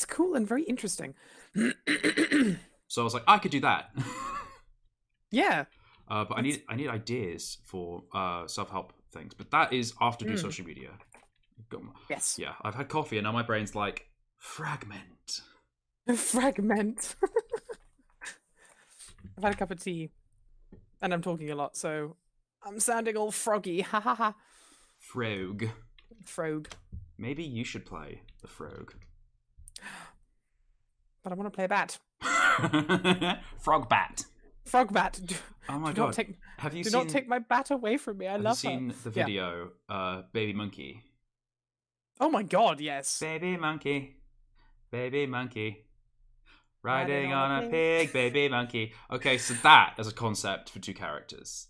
cool and very interesting. So I was like, I could do that. Yeah. But I need ideas for self-help things. But that is after do social media. Yes. Yeah, I've had coffee and now my brain's like, fragment. Fragment. I've had a cup of tea and I'm talking a lot, so I'm sounding all froggy. Ha ha ha. Frog. Frog. Maybe you should play the frog. But I want to play a bat. Frog bat. Frog bat. Oh my god. Do not take my bat away from me. I love her. Have you seen the video, Baby Monkey? Oh my god, yes. Baby monkey. Baby monkey. Riding on a pig, baby monkey. Okay, so that as a concept for two characters.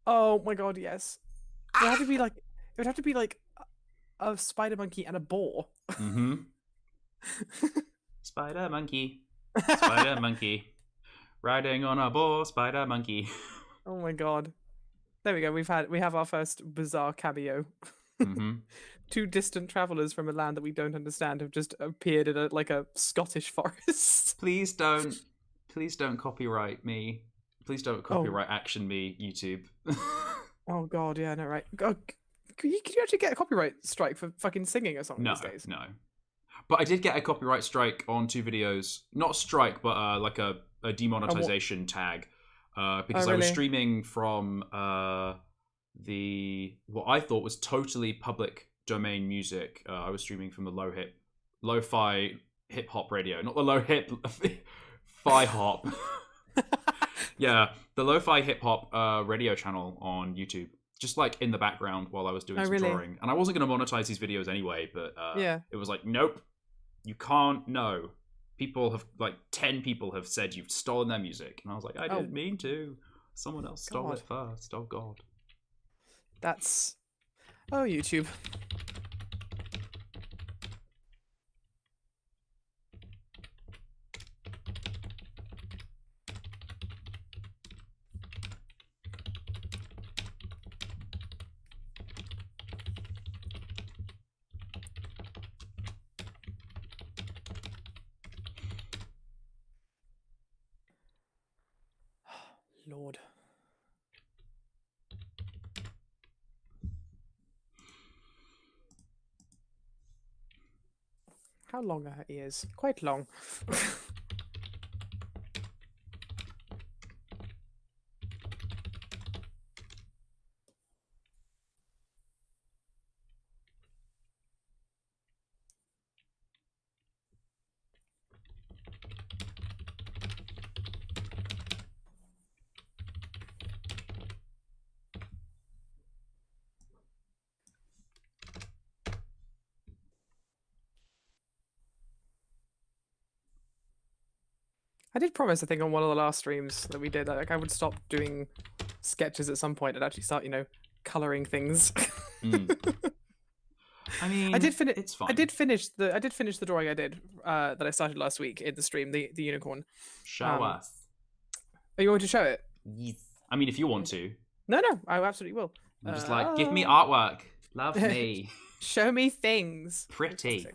Oh my god, yes. It would have to be like a spider monkey and a boar. Mm-hmm. Spider monkey. Spider monkey. Riding on a boar, spider monkey. Oh my god. There we go. We have our first bizarre cameo. Mm-hmm. Two distant travelers from a land that we don't understand have just appeared in a Scottish forest. Please don't copyright me. Please don't copyright action me, YouTube. Oh god, yeah, no, right. God, could you actually get a copyright strike for fucking singing a song these days? No. But I did get a copyright strike on 2 videos. Not strike, but like a demonetization tag. Because I was streaming from what I thought was totally public domain music. I was streaming from the lo-fi hip hop radio, not the low hip fi hop. Yeah, the lo-fi hip hop radio channel on YouTube, just like in the background while I was doing some drawing. And I wasn't going to monetize these videos anyway, but it was like, nope, you can't. No, people have 10 people have said you've stolen their music, and I was like, I didn't mean to. Someone else stole it first. Oh god. That's YouTube. Lord. How long are her ears? Quite long. I did promise, I think, on one of the last streams that we did, like I would stop doing sketches at some point and actually start, coloring things. I mean, it's fine. I did finish the drawing I did that I started last week in the stream, the unicorn. Show us. Are you going to show it? Yes. I mean, if you want to. No, I absolutely will. I'm just give me artwork. Love me. Show me things. Pretty.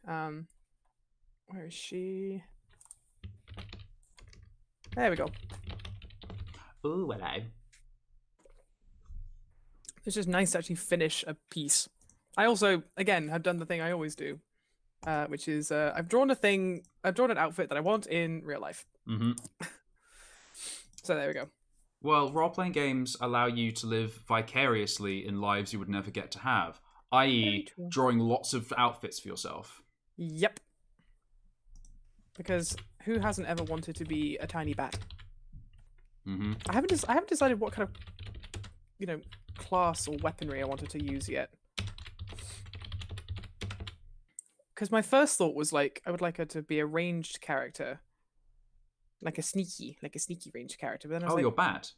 Where is she? There we go. Ooh, hello. It's just nice to actually finish a piece. I also, again, have done the thing I always do, which is I've drawn an outfit that I want in real life. Mm-hmm. So there we go. Well, role-playing games allow you to live vicariously in lives you would never get to have, i.e. drawing lots of outfits for yourself. Yep. Because who hasn't ever wanted to be a tiny bat? Mm-hmm. I haven't decided what kind of, class or weaponry I wanted to use yet. Because my first thought was I would like her to be a ranged character, like a sneaky range character. But then I was Oh, like, you're bad.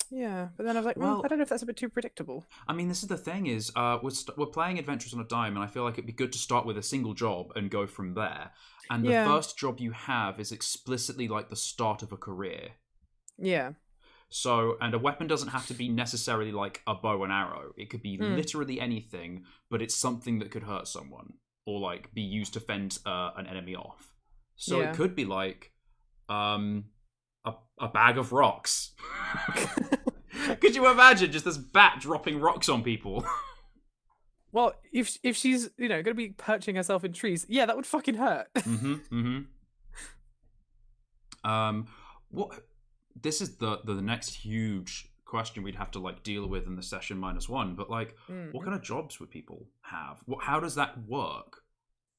yeah. But then I was like, Well, I don't know if that's a bit too predictable. I mean, this is the thing is, we're playing Adventures on a Dime, and I feel like it'd be good to start with a single job and go from there. And the Yeah. first job you have is explicitly like the start of a career. Yeah. So, and a weapon doesn't have to be necessarily like a bow and arrow. It could be literally anything, but it's something that could hurt someone or like be used to fend an enemy off. So Yeah. it could be like a bag of rocks. Could you imagine just this bat dropping rocks on people? Well, if she's going to be perching herself in trees, yeah, that would fucking hurt. What? This is the next huge question we'd have to like deal with in the session -1. But like, what kind of jobs would people have? How does that work?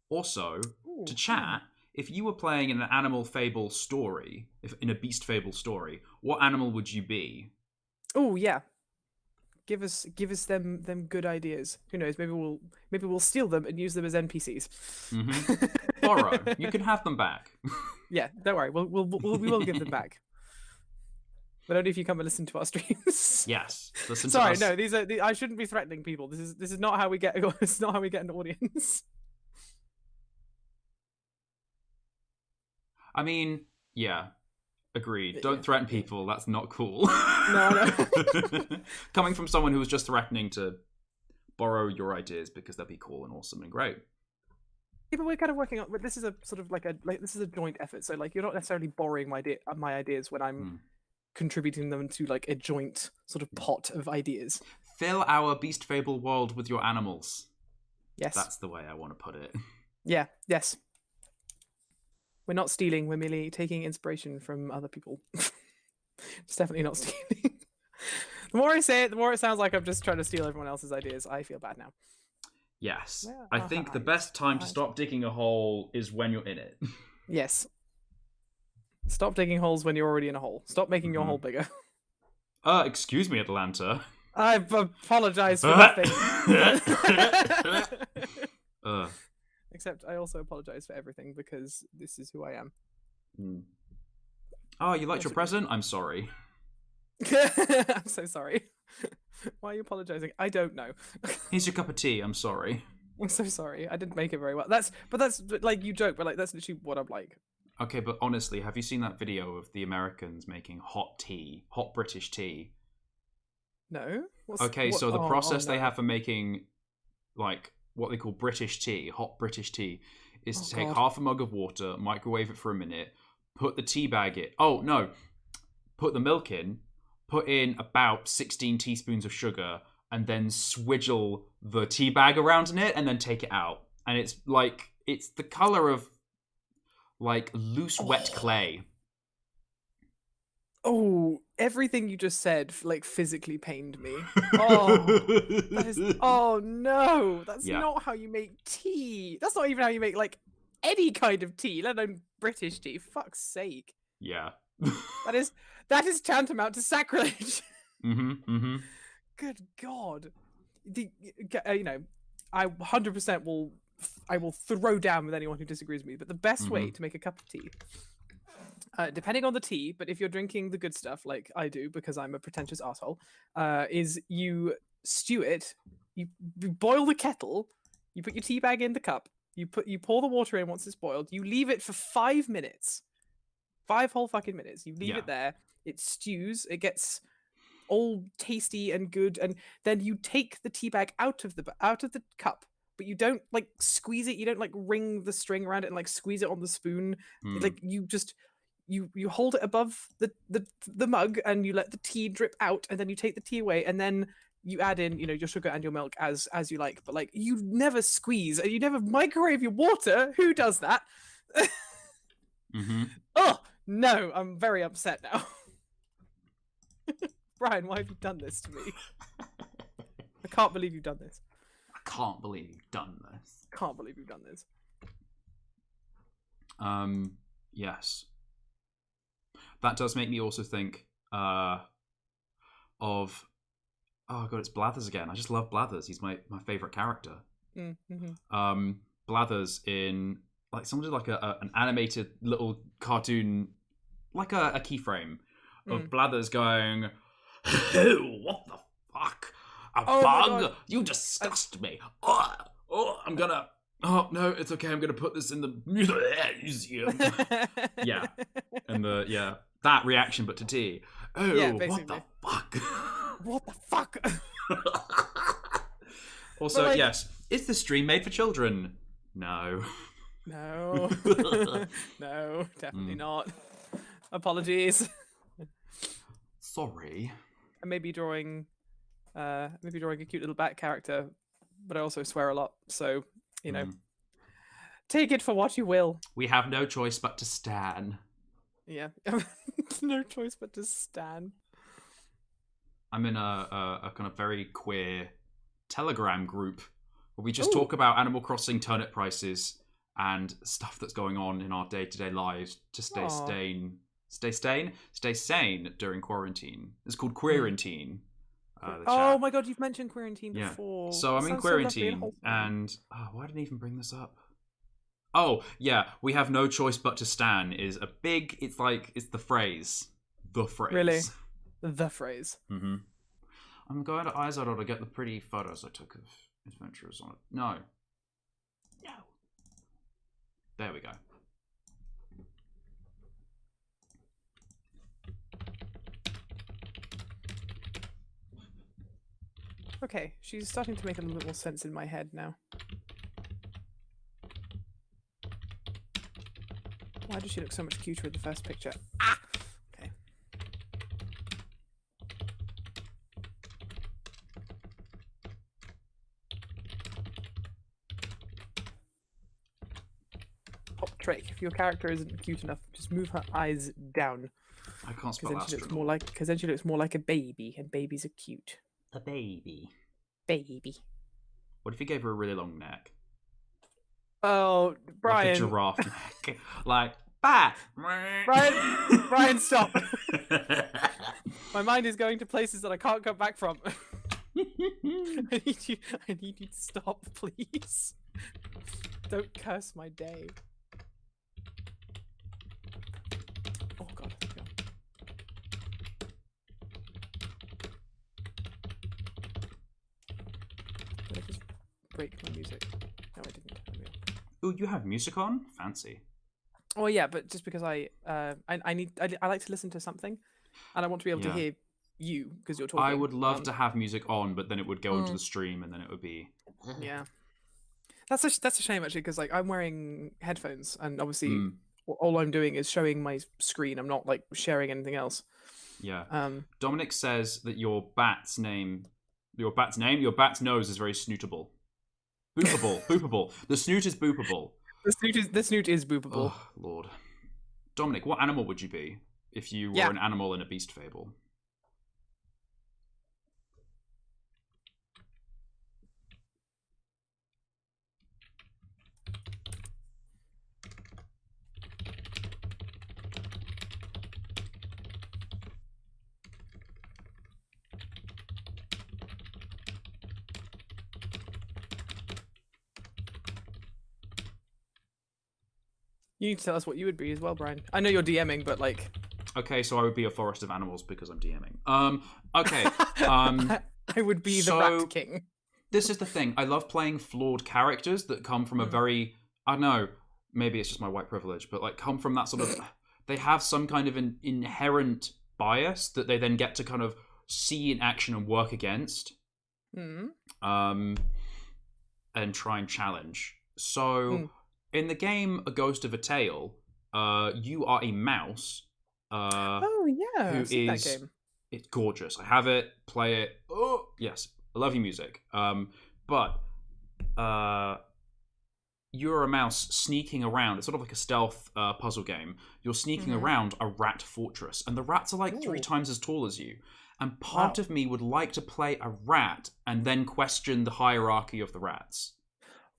Also, to chat, if you were playing in an animal fable story, if in a beast fable story, what animal would you be? Oh yeah, give us them good ideas. Who knows? Maybe we'll steal them and use them as NPCs. Borrow. You can have them back. Yeah, don't worry. We will give them back. But only if you come and listen to our streams. Yes, listen Sorry, to us. no. I shouldn't be threatening people. This is not how we get. This is not how we get an audience. I mean, yeah, agreed. Don't threaten people. That's not cool. No. Coming from someone who was just threatening to borrow your ideas because they'd be cool and awesome and great. Yeah, but we're kind of working on. This is a sort of like this is a joint effort. So like, you're not necessarily borrowing my ideas when I'm contributing them to like a joint sort of pot of ideas. Fill our beast fable world with your animals. Yes, that's the way I want to put it. Yeah. Yes. We're not stealing. We're merely taking inspiration from other people. It's definitely not stealing. The more I say it, the more it sounds like I'm just trying to steal everyone else's ideas. I feel bad now. Yes. I think the best time to stop digging a hole is when you're in it. Yes. Stop digging holes when you're already in a hole. Stop making your hole bigger. Excuse me, Atlanta. I apologize for nothing. Except I also apologize for everything because this is who I am. Oh, you liked your present? I'm sorry. I'm so sorry. Why are you apologizing? I don't know. Here's your cup of tea. I'm sorry. I'm so sorry. I didn't make it very well. That's like, you joke, but like that's literally what I'm like. Okay, but honestly, have you seen that video of the Americans making hot British tea? No. So the process they have for making like what they call British tea, hot British tea, is to take half a mug of water, microwave it for a minute, put the tea bag in. Oh no, put the milk in, put in about 16 teaspoons of sugar, and then swidgel the tea bag around in it, and then take it out. And it's the color of like loose wet clay. Oh, everything you just said like physically pained me. Oh no, that's not how you make tea. That's not even how you make like any kind of tea, let alone British tea. Fuck's sake. Yeah. that is tantamount to sacrilege. Good God. I 100% will throw down with anyone who disagrees with me. But the best way to make a cup of tea, depending on the tea, but if you're drinking the good stuff like I do because I'm a pretentious asshole, is you stew it, you boil the kettle, you put your tea bag in the cup, you pour the water in once it's boiled, you leave it for 5 minutes. 5 whole fucking minutes. You leave it there, it stews, it gets all tasty and good, and then you take the tea bag out of the cup, but you don't like squeeze it, you don't like wring the string around it and like squeeze it on the spoon. Like you just you hold it above the mug and you let the tea drip out, and then you take the tea away, and then you add in your sugar and your milk as you like, but like you never squeeze and you never microwave your water. Who does that? Oh no, I'm very upset now. Brian, why have you done this to me? I can't believe you've done this. I can't believe you've done this. Can't believe you've done this. Yes. That does make me also think of oh god, it's Blathers again. I just love Blathers. He's my favourite character. Blathers in like someone did like an animated little cartoon like a keyframe of Blathers going, "Oh, what the fuck? A bug? You disgust me. I'm gonna. Oh no, it's okay. I'm gonna put this in the museum." Yeah, and that reaction, but to T. Oh, yeah, what the fuck? What the fuck? Also, like, yes, is the stream made for children? No. No. No, definitely not. Apologies. Sorry. I may be drawing a cute little bat character, but I also swear a lot, so, you know, take it for what you will. We have no choice but to stan. Yeah. No choice but to stan. I'm in a kind of very queer Telegram group where we just talk about Animal Crossing turnip prices and stuff that's going on in our day-to-day lives to stay sane during quarantine. It's called Queerantine. Oh my god, you've mentioned Queerantine before. So I'm in Queerantine, and why didn't I even bring this up? Oh yeah, we have no choice but to stan is a big. It's the phrase. The phrase. Really, the phrase. Mm-hmm. I'm going to Izodor to get the pretty photos I took of adventurers on it. No. There we go. Okay, she's starting to make a little bit more sense in my head now. Why does she look so much cuter in the first picture? Ah! Okay. Hop trick. If your character isn't cute enough, just move her eyes down. I can't spell that. Because then she looks more like a baby, and babies are cute. A baby. Baby. What if you gave her a really long neck? Oh, Brian. Like a giraffe neck. Like, bah! Brian, stop. My mind is going to places that I can't come back from. I need you to stop, please. Don't curse my day. Oh god, here we go. Did I just break my music? No, I didn't. Oh, you have music on? Fancy. Oh yeah, but just because I like to listen to something, and I want to be able to hear you because you're talking. I would love to have music on, but then it would go into the stream, and then it would be. Yeah, that's a shame actually, because like I'm wearing headphones, and obviously all I'm doing is showing my screen. I'm not like sharing anything else. Yeah. Dominic says that your bat's nose is very snootable. Boopable, boopable. The snoot is boopable. The snoot is boopable. Oh, Lord. Dominic, what animal would you be if you were an animal in a beast fable? You need to tell us what you would be as well, Brian. I know you're DMing, but like. Okay, so I would be a forest of animals because I'm DMing. Okay. I would be the Rat King. This is the thing. I love playing flawed characters that come from a very, I don't know, maybe it's just my white privilege, but like come from that sort of, they have some kind of an inherent bias that they then get to kind of see in action and work against. And try and challenge. So in the game A Ghost of a Tale, you are a mouse. Oh yeah, who I've seen is that game. It's gorgeous. I have it, play it. Oh yes, I love your music. But you're a mouse sneaking around. It's sort of like a stealth puzzle game. You're sneaking around a rat fortress, and the rats are like 3 times as tall as you. And part of me would like to play a rat and then question the hierarchy of the rats.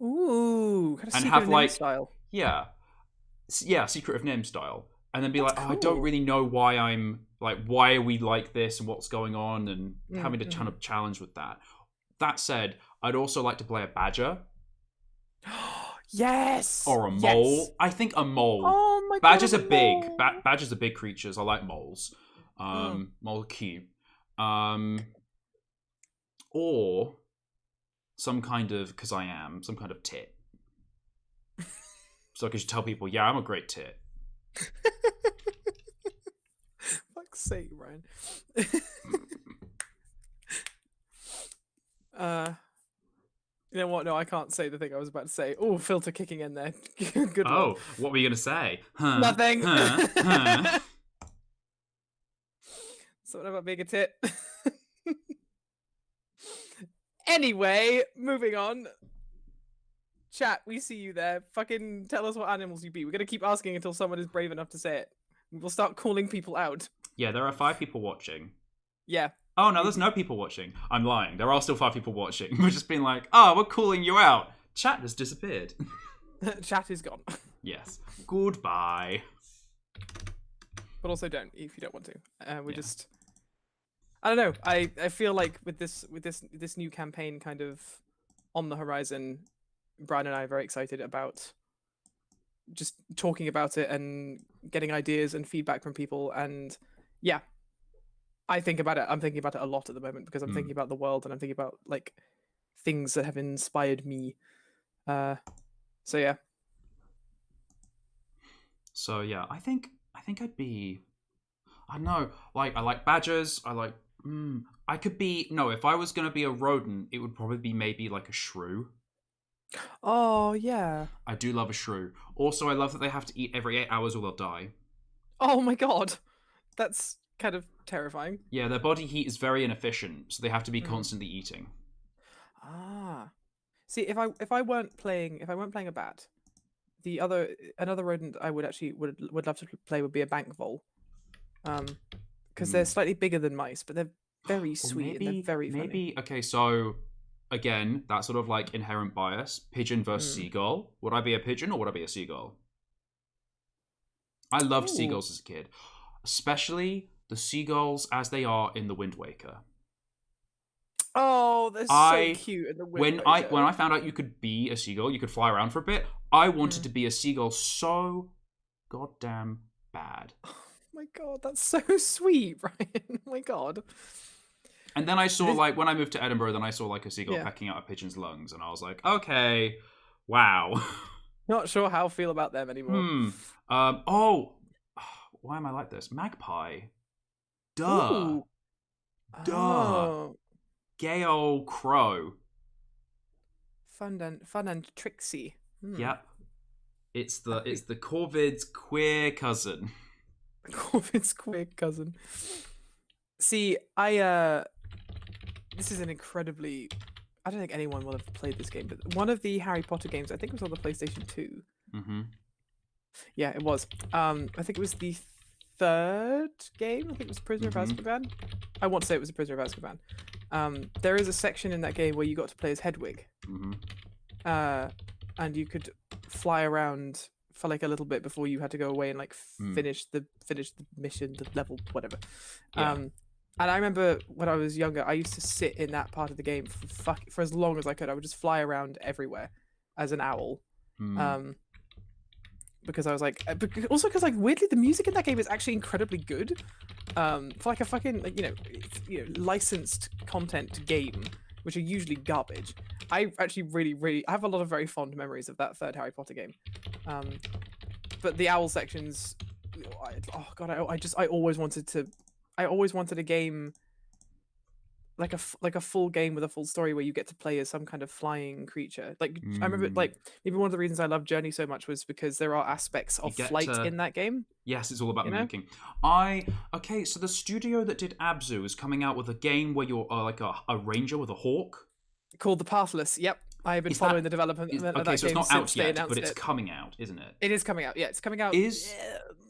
Ooh, kind of and Secret have of like Nim style. Yeah, Secret of Nim style, and then be That's like, cool. I don't really know why why are we like this and what's going on, and having to kind of challenge with that. That said, I'd also like to play a badger. Yes. Or a mole. I think a mole. Oh my my Badgers God, are big. mole. Badgers are big creatures. I like moles. Mole are cute. Or some kind of, because I am, some kind of tit. So I could just tell people, yeah, I'm a great tit. Fuck's sake, Ryan. You know what? No, I can't say the thing I was about to say. Oh, filter kicking in there. Good one. Oh, what were you going to say? Huh, Nothing. Huh. Something about being a tit. Anyway, moving on. Chat, we see you there. Fucking tell us what animals you be. We're going to keep asking until someone is brave enough to say it. We'll start calling people out. Yeah, there are 5 people watching. Yeah. Oh, no, there's no people watching. I'm lying. There are still 5 people watching. We're just being like, oh, we're calling you out. Chat has disappeared. Chat is gone. Yes. Goodbye. But also don't, if you don't want to. Just... I don't know. I feel like with this new campaign kind of on the horizon, Brian and I are very excited about just talking about it and getting ideas and feedback from people. And yeah, I think about it. I'm thinking about it a lot at the moment because I'm thinking about the world and I'm thinking about like things that have inspired me. So yeah. So yeah, I think I'd be, I don't know, like I like badgers. I like. I could be if I was gonna be a rodent, it would probably be maybe like a shrew. Oh yeah. I do love a shrew. Also, I love that they have to eat every 8 hours or they'll die. Oh my God, that's kind of terrifying. Yeah, their body heat is very inefficient, so they have to be constantly eating. Ah, see, if I weren't playing a bat, another rodent I would love to play would be a bank vole, because they're slightly bigger than mice, but they're very sweet and they're very funny. Okay, so again, that sort of like inherent bias: pigeon versus seagull. Would I be a pigeon or would I be a seagull? I loved seagulls as a kid, especially the seagulls as they are in The Wind Waker. Oh, they're so cute in The Wind Waker. When I found out you could be a seagull, you could fly around for a bit, I wanted to be a seagull so goddamn bad. Oh my God, that's so sweet, Brian. Oh my God. And then I saw, like, when I moved to Edinburgh, then I saw, like, a seagull pecking out a pigeon's lungs, and I was like, okay, wow. Not sure how I feel about them anymore. Why am I like this? Magpie. Duh. Ooh. Duh. Oh. Gay old crow. Fun and tricksy. Yep. It's the corvid's queer cousin. Corvid's queer cousin. See, this is an incredibly... I don't think anyone will have played this game, but one of the Harry Potter games, I think it was on the PlayStation 2. Mm-hmm. Yeah, it was. I think it was the 3rd game. I think it was Prisoner of Azkaban. I want to say it was a Prisoner of Azkaban. There is a section in that game where you got to play as Hedwig. And you could fly around for like a little bit before you had to go away and like finish the mission, the level, whatever. Yeah. And I remember when I was younger, I used to sit in that part of the game for as long as I could. I would just fly around everywhere as an owl. Because I was like, also because like weirdly the music in that game is actually incredibly good. For like a fucking licensed content game, which are usually garbage. I actually really I have a lot of very fond memories of that 3rd Harry Potter game. But the owl sections, I always wanted a game like a full game with a full story where you get to play as some kind of flying creature. Like I remember, like maybe one of the reasons I love Journey so much was because there are aspects of flight in that game. Yes, it's all about mimicking. know? So the studio that did Abzu is coming out with a game where you're like a ranger with a hawk called The Pathless. Yep, I've been following the development of that game. Okay, so it's not out yet, but it's it. coming out, isn't it? It is coming out. Yeah, it's coming out.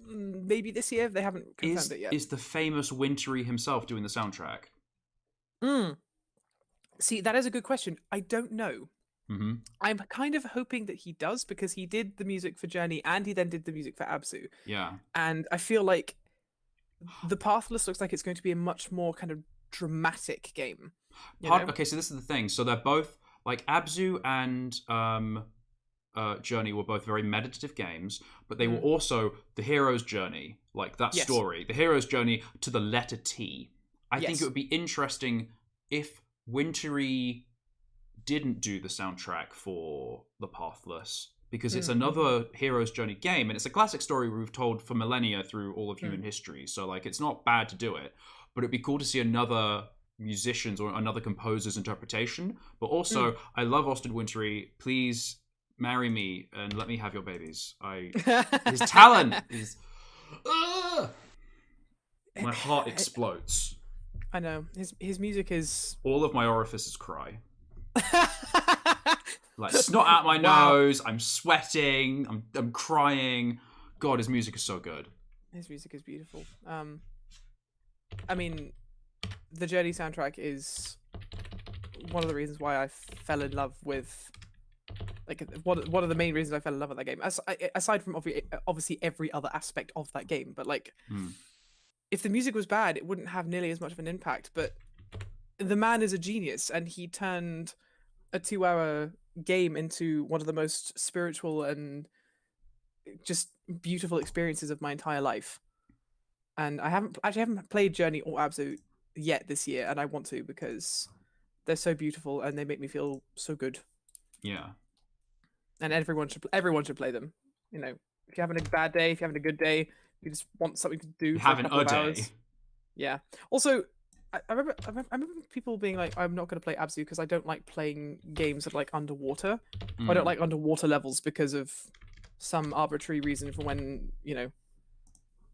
Maybe this year. They haven't confirmed it yet. Is the famous Wintry himself doing the soundtrack? See, that is a good question. I don't know. Mm-hmm. I'm kind of hoping that he does because he did the music for Journey and he then did the music for Abzu. Yeah. And I feel like The Pathless looks like it's going to be a much more kind of dramatic game. Okay, so this is the thing. So they're both like Abzu and Journey were both very meditative games, but they were also the hero's journey, like that story, the hero's journey to the letter T. I think it would be interesting if Wintry didn't do the soundtrack for The Pathless, because it's another hero's journey game, and it's a classic story we've told for millennia through all of human history. So like, it's not bad to do it, but it'd be cool to see another musician's or another composer's interpretation. But also, I love Austin Wintry. Please marry me and let me have your babies. His talent is my heart explodes. I know his music is all of my orifices cry. Like snot out my nose. I'm sweating. I'm crying. God, his music is so good. His music is beautiful. I mean, the Journey soundtrack is one of the reasons why I fell in love with. Like, one of the main reasons I fell in love with that game, aside from obviously every other aspect of that game, but like, if the music was bad, it wouldn't have nearly as much of an impact. But the man is a genius, and he turned a 2-hour game into one of the most spiritual and just beautiful experiences of my entire life. And I haven't played Journey or Abzu yet this year, and I want to, because they're so beautiful and they make me feel so good. Yeah. And everyone should play them. You know, if you're having a bad day, if you're having a good day, you just want something to do for a couple of hours. Yeah. Also, I remember people being like, I'm not going to play Abzu because I don't like playing games that are like underwater. I don't like underwater levels because of some arbitrary reason for when, you know,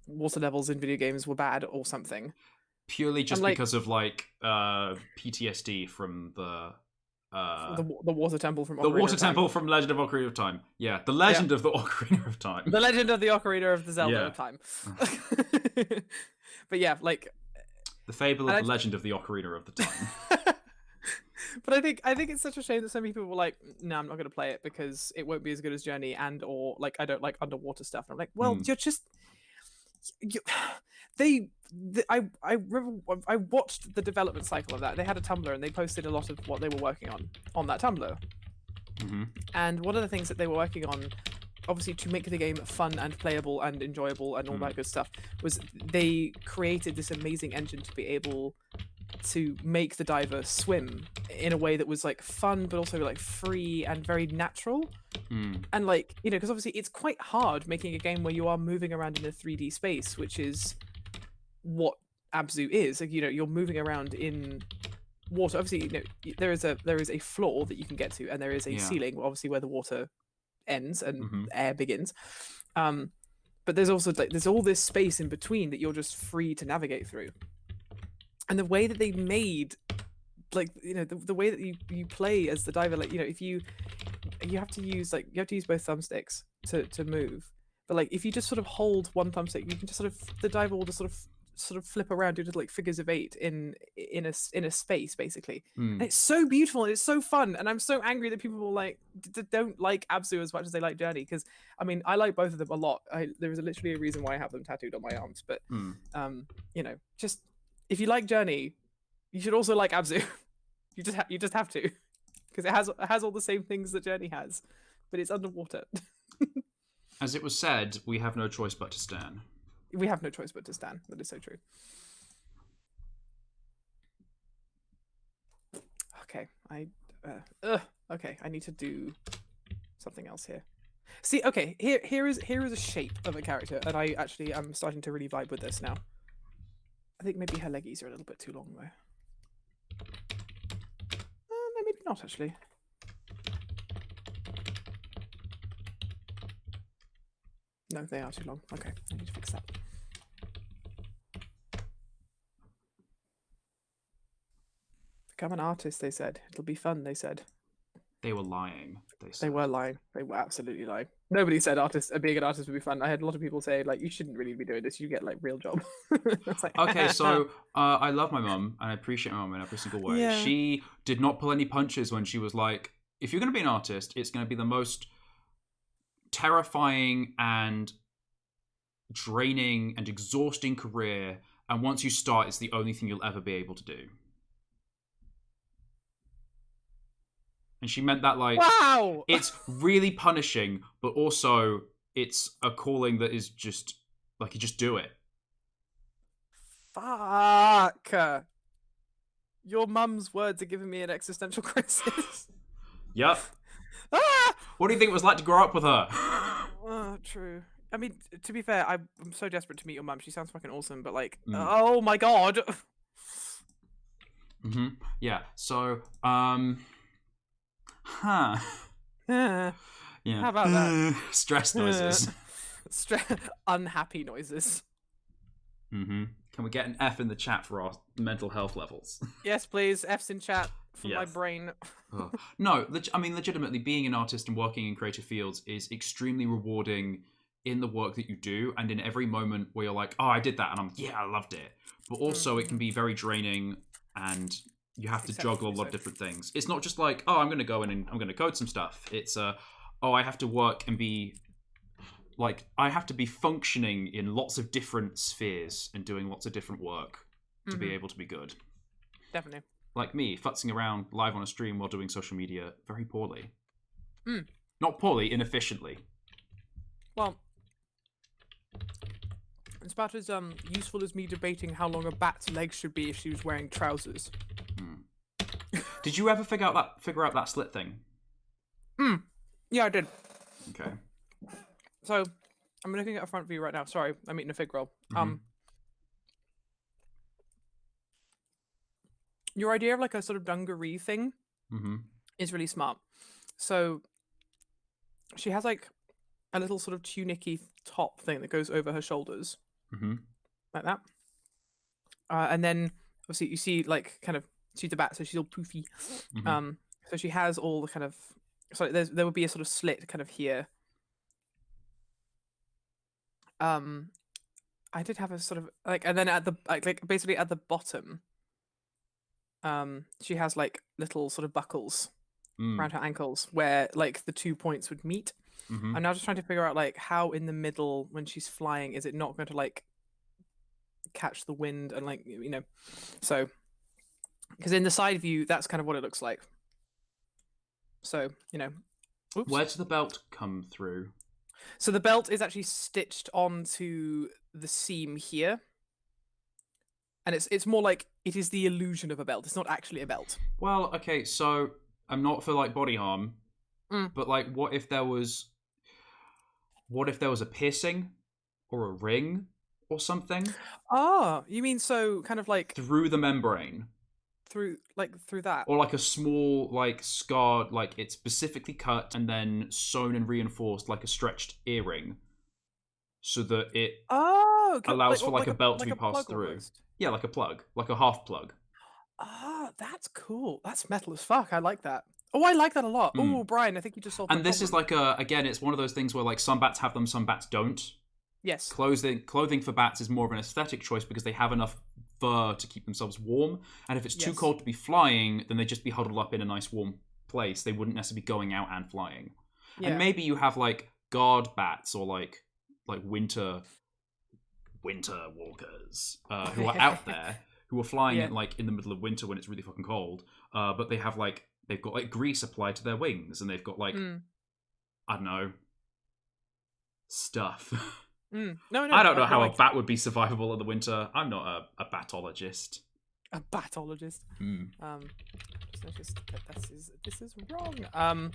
water levels in video games were bad or something. Purely just because of like PTSD from the water temple from from Legend of Ocarina of Time. Yeah, the Legend of the Ocarina of Time. The Legend of the Ocarina of the Zelda of Time. But yeah, like the fable of the Legend of the Ocarina of the Time. But I think it's such a shame that so many people were like, "No, I'm not going to play it because it won't be as good as Journey, and or like I don't like underwater stuff." And I'm like, "Well, you're just I watched the development cycle of that. They had a Tumblr and they posted a lot of what they were working on that Tumblr. And one of the things that they were working on, obviously to make the game fun and playable and enjoyable and all that good stuff, was they created this amazing engine to be able to make the diver swim in a way that was like fun but also like free and very natural. And like, you know, because obviously it's quite hard making a game where you are moving around in a 3D space, which is what Abzu is. Like, you know, you're moving around in water. Obviously, you know, there is a floor that you can get to, and there is a ceiling, obviously, where the water ends and air begins. But there's also like there's all this space in between that you're just free to navigate through. And the way that they made, like, you know, the way that you play as the diver, like, you know, if you have to use both thumbsticks to move, but like if you just sort of hold one thumbstick, you can just the diver will just sort of flip around, do like figures of 8 in a space basically. And it's so beautiful and it's so fun, and I'm so angry that people will like don't like Abzu as much as they like Journey, because I mean I like both of them a lot. There is literally a reason why I have them tattooed on my arms, but you know, just if you like Journey, you should also like Abzu. You just have to, because it has all the same things that Journey has, but it's underwater. As it was said, we have no choice but to stan. We have no choice but to stan. That is so true. Okay, okay, I need to do something else here. See, okay, here is a shape of a character, and I'm starting to really vibe with this now. I think maybe her leggies are a little bit too long though. No, maybe not actually. No, they are too long. Okay, I need to fix that. Become an artist, they said. It'll be fun, they said. They were lying. They were lying. They were absolutely lying. Nobody said being an artist would be fun. I had a lot of people say, like, you shouldn't really be doing this. You get, like, real job. Like, okay, so I love my mum, and I appreciate my mum in every single way. Yeah. She did not pull any punches when she was like, if you're going to be an artist, it's going to be the most terrifying and draining and exhausting career, and once you start, it's the only thing you'll ever be able to do. And she meant that, like, Wow! it's really punishing, but also it's a calling that is just, like, you just do it. Fuck! Your mum's words are giving me an existential crisis. Yep. Ah! What do you think it was like to grow up with her? True. I mean, to be fair, I'm so desperate to meet your mum. She sounds fucking awesome, but like, Mm. oh my god. Yeah. So, huh. Yeah. Yeah. How about that? Stress noises. Unhappy noises. Can we get an F in the chat for our mental health levels? Yes, please. F's in chat for my Yes. brain. Oh. No, I mean, legitimately, being an artist and working in creative fields is extremely rewarding in the work that you do, and in every moment where you're like, oh, I did that, and I loved it. But also, it can be very draining, and you have to juggle a lot of different things. It's not just like, oh, I'm going to go in and I'm going to code some stuff. It's, oh, I have to work and be, like, I have to be functioning in lots of different spheres and doing lots of different work to be able to be good. Definitely. Like me, futzing around live on a stream while doing social media very poorly. Mm. Not poorly, inefficiently. Well, it's about as useful as me debating how long a bat's legs should be if she was wearing trousers. Did you ever figure out that slit thing? Yeah, I did. Okay. So, I'm looking at a front view right now. Sorry, I'm eating a fig roll. Your idea of like a sort of dungaree thing is really smart. So, she has like a little sort of tunicky top thing that goes over her shoulders, like that. And then obviously you see like kind of she's the bat, so she's all poofy. So she has all the kind of there would be a sort of slit kind of here. I did have a sort of like, and then at the like basically at the bottom, she has like little sort of buckles around her ankles where like the 2 points would meet. I'm now just trying to figure out like how in the middle when she's flying is it not going to like catch the wind and like so because in the side view that's kind of what it looks like. So oops. Where does the belt come through? So the belt is actually stitched onto the seam here. And it's more like it is the illusion of a belt. It's not actually a belt. Well, okay, so I'm not for like body harm, but like what if there was a piercing or a ring or something? Oh, you mean so kind of like through the membrane? Through that? Or like a small like scarred, like it's specifically cut and then sewn and reinforced like a stretched earring, so that it allows for like a belt to be passed through. Almost. Yeah, like a plug, like a half plug. Ah, that's cool. That's metal as fuck. I like that. Oh, I like that a lot. Oh, Brian, I think you just solved. And this is like again, it's one of those things where like some bats have them, some bats don't. Yes. Clothing for bats is more of an aesthetic choice because they have enough fur to keep themselves warm, and if it's too cold to be flying, then they'd just be huddled up in a nice warm place. They wouldn't necessarily be going out and flying. Yeah. And maybe you have like guard bats or like winter walkers who are out there who are flying like in the middle of winter when it's really fucking cold, but they've got like grease applied to their wings, and they've got like I don't know stuff. No, I don't know how a bat would be survivable in the winter. I'm not a batologist. A batologist. Just noticed that this is wrong.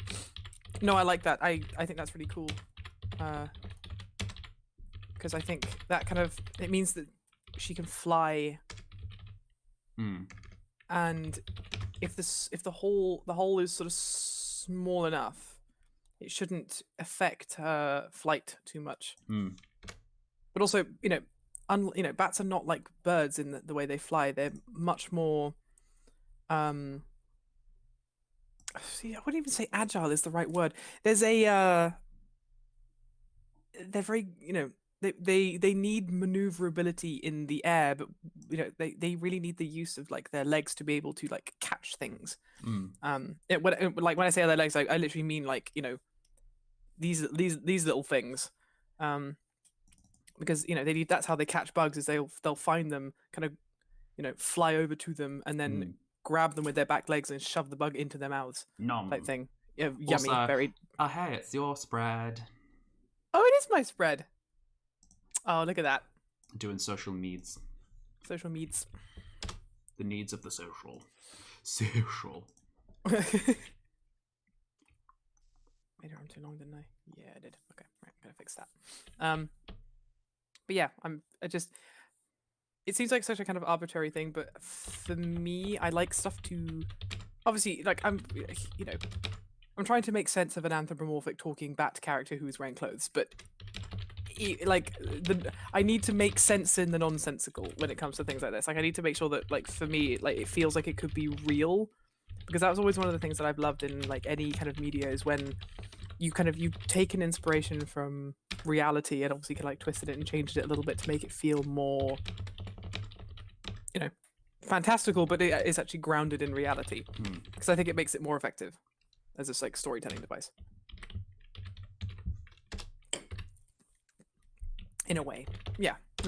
No, I like that. I think that's really cool. Because I think that kind of it means that she can fly. And if the hole is sort of small enough, it shouldn't affect her flight too much. But also, bats are not like birds in the way they fly. They're much more. See, I wouldn't even say agile is the right word. There's a. They're very, they need maneuverability in the air, but they really need the use of like their legs to be able to like catch things. When I say their legs, I literally mean like these little things. Because they that's how they catch bugs is they'll find them, kind of fly over to them and then grab them with their back legs and shove the bug into their mouths Nom. type thing. Yeah, yummy, Also, very. Hey, it's your spread. Oh, it is my spread. Oh, look at that. Doing social needs. Social needs. The needs of the social. Social. Made it run too long, didn't I? Yeah, I did. Okay, right, gotta fix that. But yeah, it seems like such a kind of arbitrary thing, but for me, I like stuff to, obviously, like, I'm trying to make sense of an anthropomorphic talking bat character who is wearing clothes, but I need to make sense in the nonsensical when it comes to things like this. Like, I need to make sure that, like, for me, like, it feels like it could be real, because that was always one of the things that I've loved in, like, any kind of media is when you take an inspiration from reality and obviously can, like, twisted it and changed it a little bit to make it feel more, fantastical, but it is actually grounded in reality, because I think it makes it more effective as this, like, storytelling device. In a way.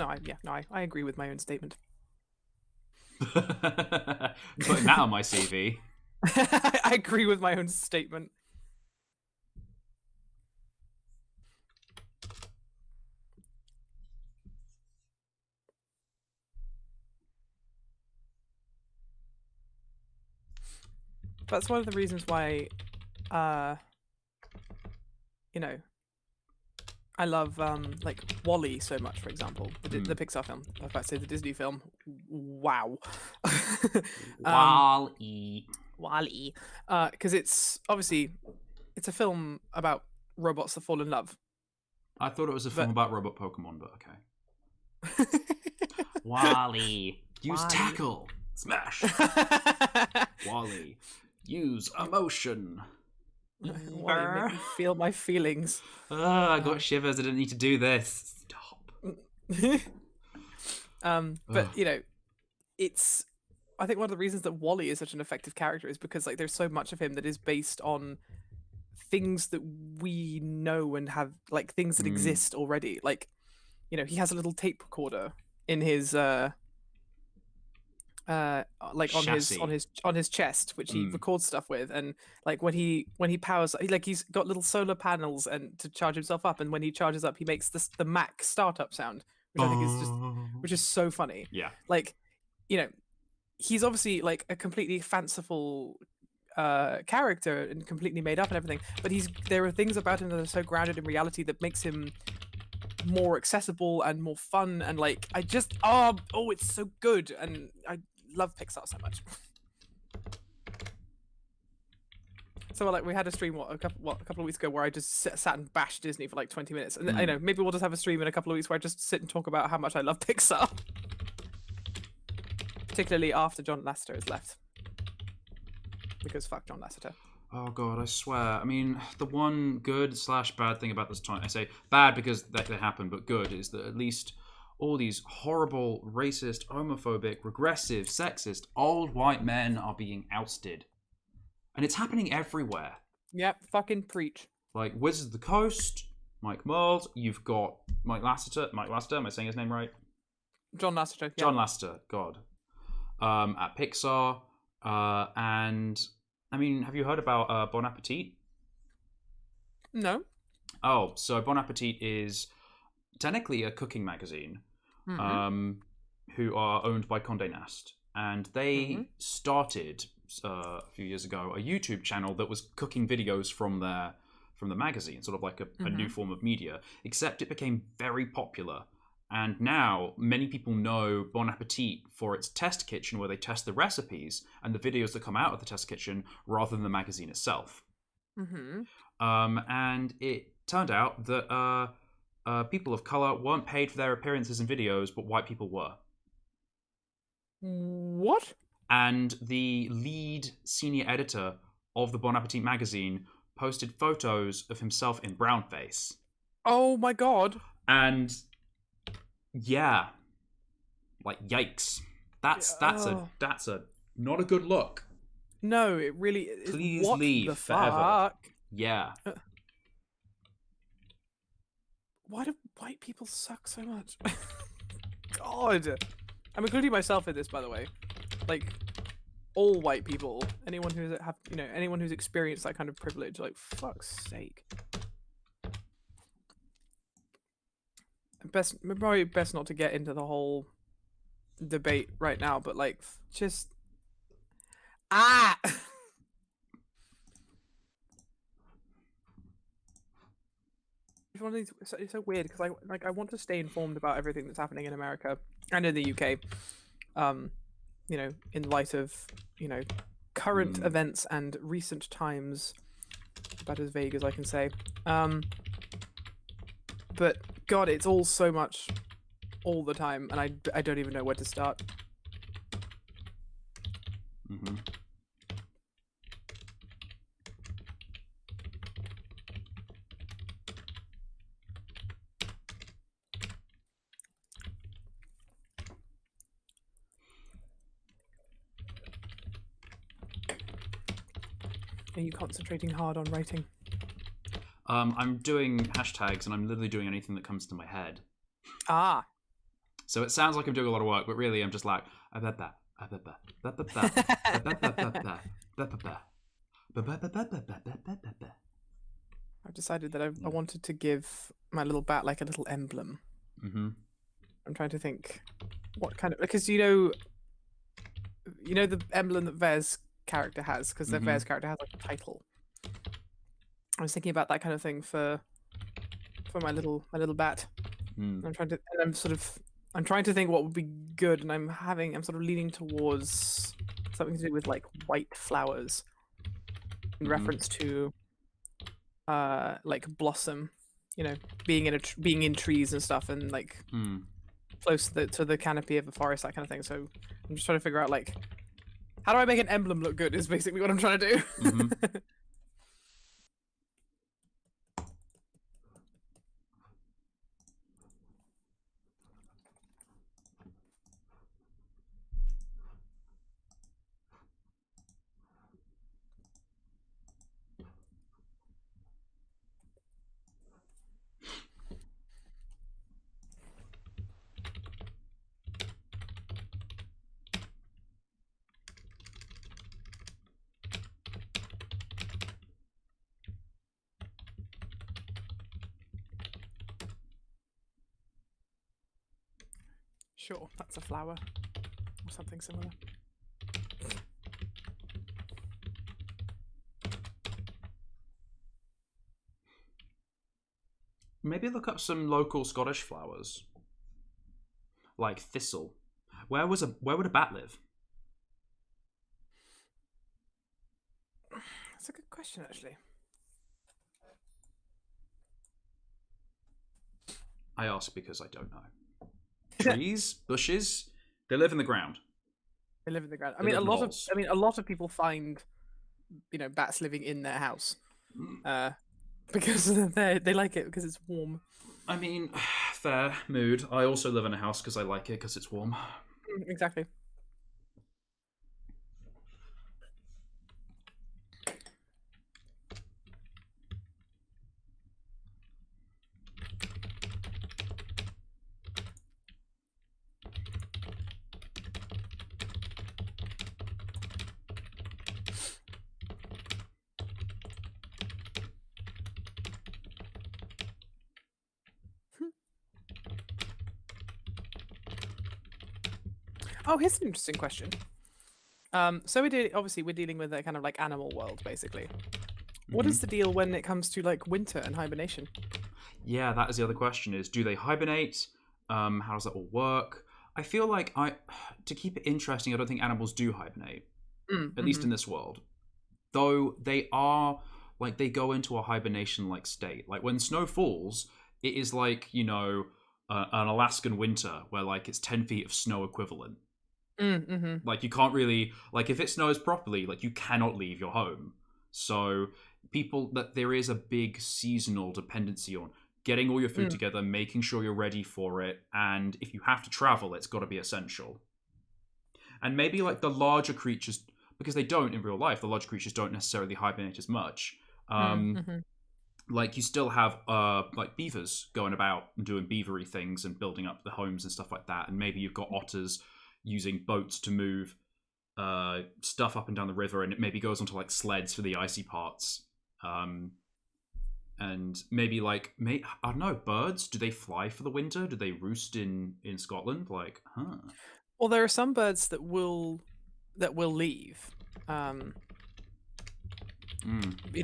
I agree with my own statement. Putting that on my CV. I agree with my own statement. That's one of the reasons why, I love like Wall-E so much, for example, the Pixar film. I was about to say the Disney film. Wow. Wall-E. Wall-E. Because it's obviously it's a film about robots that fall in love. I thought it was a film about robot Pokemon, but okay. Wall-E. Use tackle. Smash. Wall-E. Use emotion. Wall-E, make me feel my feelings. I got shivers. I didn't need to do this. Stop. But it's. I think one of the reasons that Wall-E is such an effective character is because, like, there's so much of him that is based on things that we know and have, like, things that exist already. Like, he has a little tape recorder in his like on his chest, which he records stuff with, and like when he powers, like, he's got little solar panels and to charge himself up, and when he charges up, he makes the Mac startup sound, which I think is which is so funny. Yeah, like, he's obviously, like, a completely fanciful character and completely made up and everything, but there are things about him that are so grounded in reality that makes him more accessible and more fun, and, like, I just it's so good, and I love Pixar so much. So, like, we had a stream a couple of weeks ago where I just sat and bashed Disney for like 20 minutes, and maybe we'll just have a stream in a couple of weeks where I just sit and talk about how much I love Pixar, particularly after John Lasseter has left, because fuck John Lasseter. Oh god, I swear. I mean, the one good/bad thing about this time, I say bad because that happened, but good is that at least all these horrible, racist, homophobic, regressive, sexist, old white men are being ousted. And it's happening everywhere. Yep, fucking preach. Like Wizards of the Coast, Mike Moles, you've got Mike Lasseter, am I saying his name right? John Lasseter, yeah. John Lasseter, God. At Pixar, and I mean, have you heard about Bon Appetit? No. Oh, so Bon Appetit is technically a cooking magazine, who are owned by Condé Nast, and they started a few years ago a YouTube channel that was cooking videos from the magazine, sort of like a new form of media. Except it became very popular. And now many people know Bon Appetit for its test kitchen, where they test the recipes and the videos that come out of the test kitchen rather than the magazine itself. And it turned out that people of color weren't paid for their appearances in videos, but white people were. What? And the lead senior editor of the Bon Appetit magazine posted photos of himself in brownface. Oh my god. And yeah, like, yikes. That's a not a good look. No, it really is. Please what leave the forever. Fuck? Yeah. Why do white people suck so much? God. I'm including myself in this, by the way. Like, all white people, anyone who's anyone who's experienced that kind of privilege, like fuck's sake. Probably best not to get into the whole debate right now, but like just It's so weird because I want to stay informed about everything that's happening in America and in the UK. In light of current events and recent times, about as vague as I can say. But God, it's all so much all the time, and I don't even know where to start. Mm-hmm. Are you concentrating hard on writing? I'm doing hashtags, and I'm literally doing anything that comes to my head. Ah. So it sounds like I'm doing a lot of work, but really I'm just like I've decided that I wanted to give my little bat like a little emblem. Mm-hmm. I'm trying to think what kind of, because the emblem that Vez character has, because the Vez character has like a title. I was thinking about that kind of thing for my little bat. I'm trying to think what would be good, and I'm sort of leaning towards something to do with like white flowers in reference to like blossom, being in trees and stuff, and like close to the canopy of a forest, that kind of thing. So I'm just trying to figure out like how do I make an emblem look good is basically what I'm trying to do. Sure, that's a flower or something similar. Maybe look up some local Scottish flowers, like thistle. Where would a bat live? That's a good question, actually. I ask because I don't know. Trees, bushes, they live in the ground. They live in the ground. I mean, a lot of people find, bats living in their house, because they like it because it's warm. I mean, fair mood. I also live in a house because I like it because it's warm. Exactly. Oh, here's an interesting question. So we're dealing with a kind of like animal world, basically. What is the deal when it comes to like winter and hibernation? Yeah, that is the other question: is do they hibernate? How does that all work? I feel like to keep it interesting, I don't think animals do hibernate, at least in this world. Though they are like they go into a hibernation-like state. Like when snow falls, it is like an Alaskan winter where like it's 10 feet of snow equivalent. Like you can't really like if it snows properly, like you cannot leave your home. So there is a big seasonal dependency on getting all your food together, making sure you're ready for it, and if you have to travel, it's got to be essential. And maybe like the larger creatures, because they don't in real life, the larger creatures don't necessarily hibernate as much. Like you still have like beavers going about and doing beavery things and building up the homes and stuff like that, and maybe you've got otters using boats to move stuff up and down the river, and it maybe goes onto like sleds for the icy parts. And maybe like I don't know, birds, do they fly for the winter? Do they roost in Scotland? Like, Well, there are some birds that will leave. You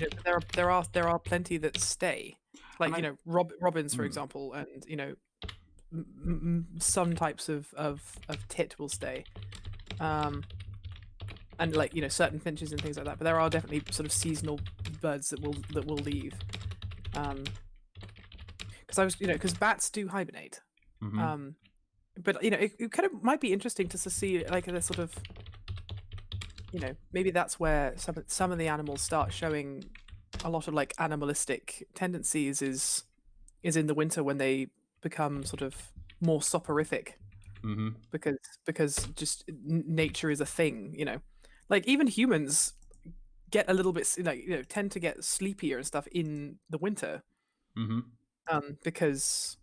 know, there are plenty that stay. Like, you know, robins, for example, and you know, some types of tit will stay. And like, you know, certain finches and things like that. But there are definitely sort of seasonal birds that will leave. Because I was, you know, because bats do hibernate. But you know, it kind of might be interesting to see like a sort of, you know, maybe that's where some of the animals start showing a lot of like animalistic tendencies is in the winter when they become sort of more soporific. Because just nature is a thing, you know. Like even humans get a little bit like, you know, tend to get sleepier and stuff in the winter. Because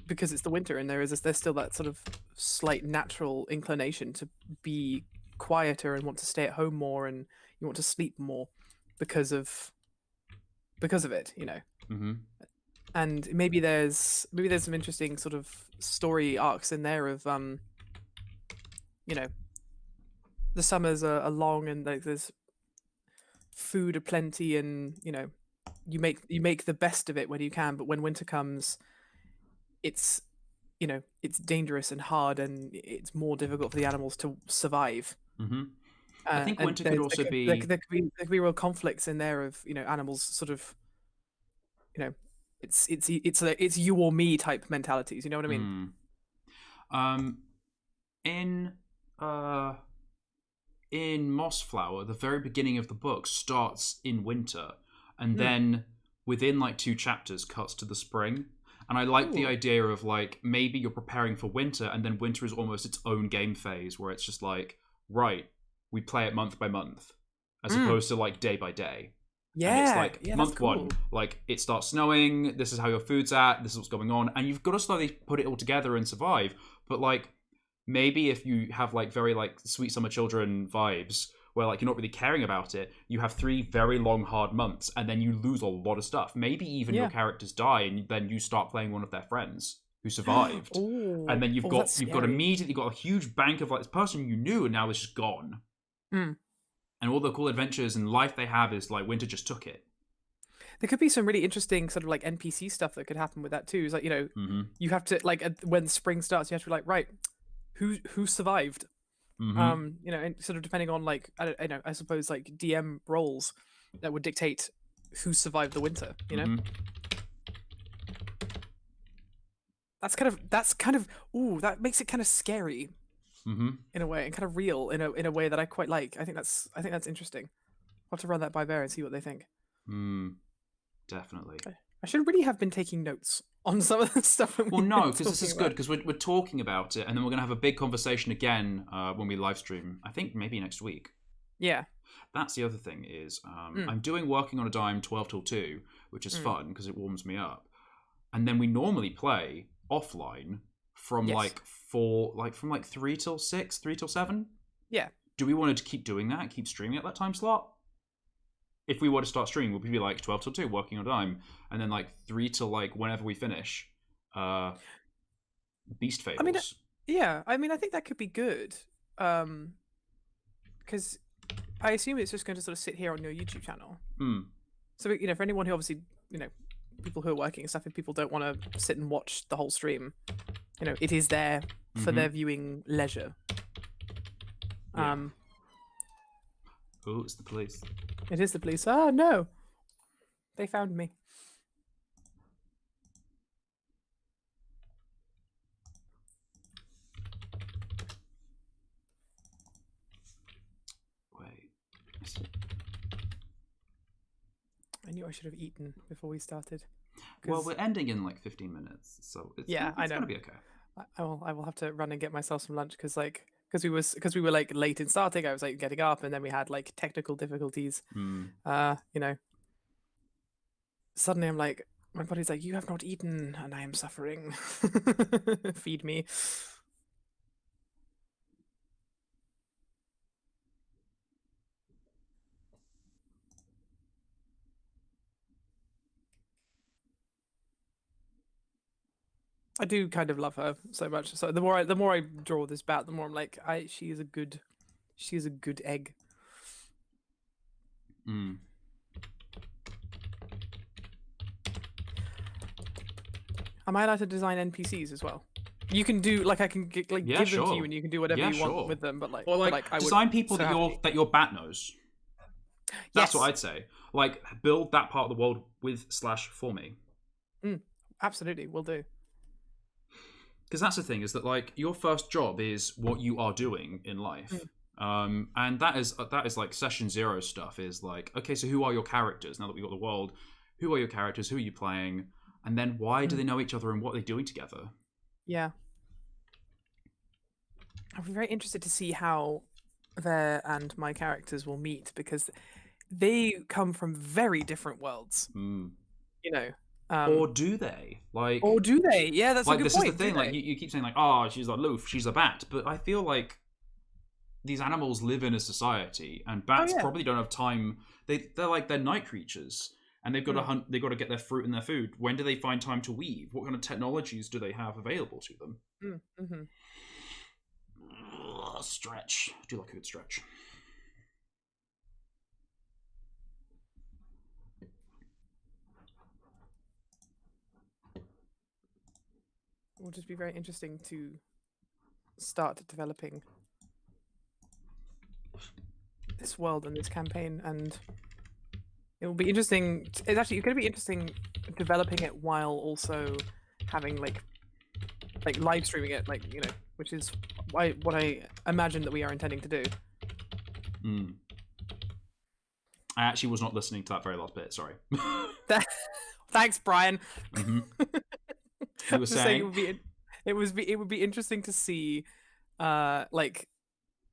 it's the winter and there's still that sort of slight natural inclination to be quieter and want to stay at home more, and you want to sleep more because of it, you know. And maybe there's some interesting sort of story arcs in there of you know, the summers are long and like there's food aplenty, and you know, you make the best of it when you can, but when winter comes, it's, you know, it's dangerous and hard, and it's more difficult for the animals to survive. I think winter could also be there could be real conflicts in there of, you know, animals sort of, you know, it's you or me type mentalities, you know what I mean? In Mossflower, the very beginning of the book starts in winter, and then within like 2 chapters cuts to the spring. And I like the idea of like maybe you're preparing for winter, and then winter is almost its own game phase where it's just like, right, we play it month by month as opposed to like day by day. Yeah, and it's like month cool. 1, like it starts snowing, this is how your food's at, this is what's going on, and you've got to slowly put it all together and survive. But like maybe if you have like very like Sweet Summer Children vibes where like you're not really caring about it, you have 3 very long hard months and then you lose a lot of stuff. Maybe even your characters die, and then you start playing one of their friends who survived. And then you've got immediately got a huge bank of like this person you knew and now is just gone. And all the cool adventures and life they have is like winter just took it. There could be some really interesting sort of like NPC stuff that could happen with that too. It's like, you know, you have to like when spring starts, you have to be like, right, who survived? You know, and sort of depending on like I suppose like DM roles that would dictate who survived the winter. You know, that's kind of ooh, that makes it kind of scary in a way, and kind of real in a way that I quite like. I think that's interesting. I'll have to run that by Bear and see what they think. Definitely. I should really have been taking notes on some of the stuff. Well, no, because this is good, because we're talking about it, and then we're going to have a big conversation again when we live stream. I think maybe next week. Yeah. That's the other thing is I'm doing Working on a Dime 12 till 2, which is fun because it warms me up. And then we normally play offline from from 3 till 6, 3 till 7. Yeah. Do we want to keep doing that, keep streaming at that time slot? If we were to start streaming, we'd be like 12 till 2, Working on a Dime, and then like 3 till like whenever we finish, Beast Fables. I mean, yeah, I mean, I think that could be good, because I assume it's just going to sort of sit here on your YouTube channel. So, you know, for anyone who obviously, you know, people who are working and stuff, if people don't want to sit and watch the whole stream, you know, it is there for their viewing leisure. Yeah. Oh, it's the police. It is the police. Oh, no. They found me. Wait. I knew I should have eaten before we started. Well, we're ending in like 15 minutes, so it's gonna be okay. I will have to run and get myself some lunch because we were like late in starting. I was like getting up, and then we had like technical difficulties. You know, suddenly I'm like, my body's like, you have not eaten, and I am suffering. Feed me. I do kind of love her so much. So the more I draw this bat, the more I'm like, she is a good egg. Mm. Am I allowed to design NPCs as well? You can do like I can give them to sure. you, and you can do whatever Yeah, you want sure. with them. But Or like I design would people so that happily- your bat knows. That's Yes. what I'd say. Like build that part of the world with / for me. Absolutely, will do. Because that's the thing, is that like your first job is what you are doing in life. And that is like session 0 stuff, is like, okay, so who are your characters now that we've got the world? Who are your characters? Who are you playing? And then why do they know each other and what are they doing together? Yeah. I'm very interested to see how Ver and my characters will meet, because they come from very different worlds. You know. Or do they? Like, or do they? Yeah, that's like a good this point. is the thing. Like you keep saying like, oh, she's aloof, she's a bat, but I feel like these animals live in a society, and bats probably don't have time. They're night creatures, and they've got to hunt. They've got to get their fruit and their food. When do they find time to weave? What kind of technologies do they have available to them? Stretch. I do like a good stretch. It will just be very interesting to start developing this world and this campaign, and it will be interesting. It's going to be interesting developing it while also having like live streaming it, which is what I imagine that we are intending to do. I actually was not listening to that very last bit. Sorry. Thanks, Brian. You were saying it would be interesting to see, like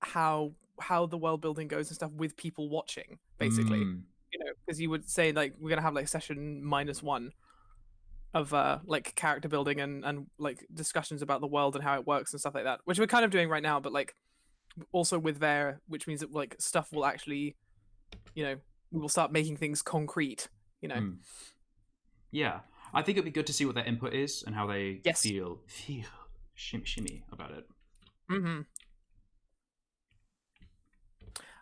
how the world building goes and stuff with people watching, basically. Because you would say like we're gonna have like session -1 of like character building and like discussions about the world and how it works and stuff like that, which we're kind of doing right now, but like also with Ver, which means that like stuff will actually, we will start making things concrete. Yeah, I think it'd be good to see what their input is and how they feel shimmy about it.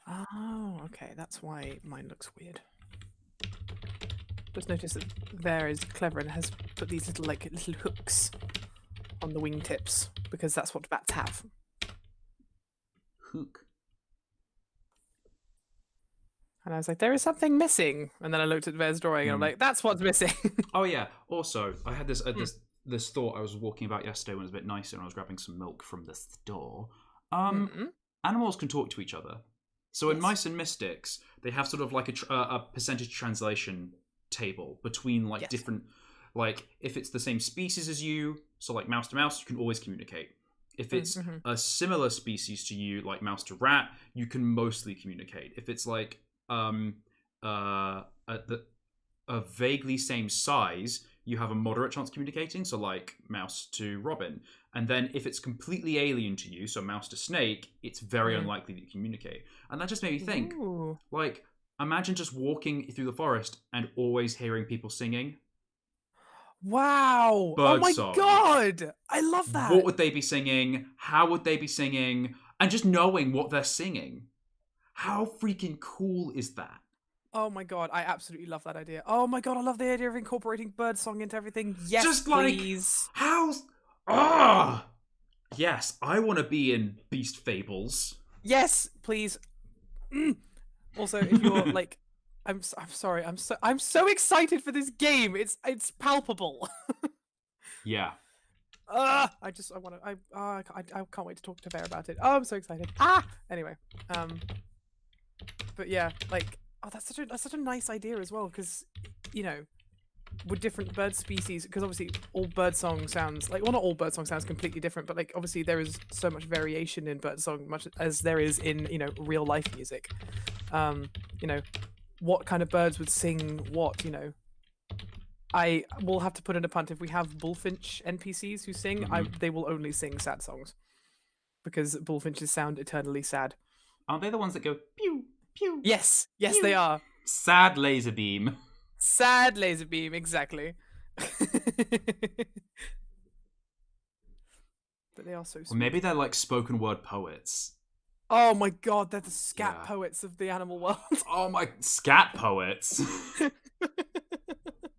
Oh, okay, that's why mine looks weird. Just notice that Ver is clever and has put these little hooks on the wingtips, because that's what bats have. Hook. And I was like, there is something missing. And then I looked at Ver's drawing and I'm like, that's what's missing. Oh yeah. Also, I had this this thought I was walking about yesterday when it was a bit nicer and I was grabbing some milk from the store. Animals can talk to each other. So in Mice and Mystics, they have sort of like a percentage translation table between like different, like if it's the same species as you, so like mouse to mouse, you can always communicate. If it's a similar species to you, like mouse to rat, you can mostly communicate. If it's like a vaguely same size, you have a moderate chance of communicating, so like mouse to robin. And then if it's completely alien to you, so mouse to snake, it's very unlikely that you communicate. And that just made me think, like, imagine just walking through the forest and always hearing people singing. Wow! Bird song. God! I love that! What would they be singing? How would they be singing? And just knowing what they're singing. How freaking cool is that? Oh my god, I absolutely love that idea. Oh my god, I love the idea of incorporating birdsong into everything. Yes, just please. Like, how's... Ah! Yes, I want to be in Beast Fables. Yes, please. Also, if you're like... I'm sorry, I'm so excited for this game. It's palpable. Yeah. I can't wait to talk to Bear about it. Oh, I'm so excited. Anyway, but yeah, like, that's such a nice idea as well, because with different bird species, because obviously all birdsong sounds like, well, not all birdsong sounds completely different, but like obviously there is so much variation in birdsong, much as there is in real life music. What kind of birds would sing what? I will have to put in a punt. If we have bullfinch NPCs who sing, they will only sing sad songs, because bullfinches sound eternally sad. Aren't they the ones that go pew pew? Yes, pew. They are. Sad laser beam. Sad laser beam, exactly. but they are so sweet. Or maybe they're like spoken word poets. Oh my god, they're the scat Yeah. poets of the animal world. Oh my, scat poets.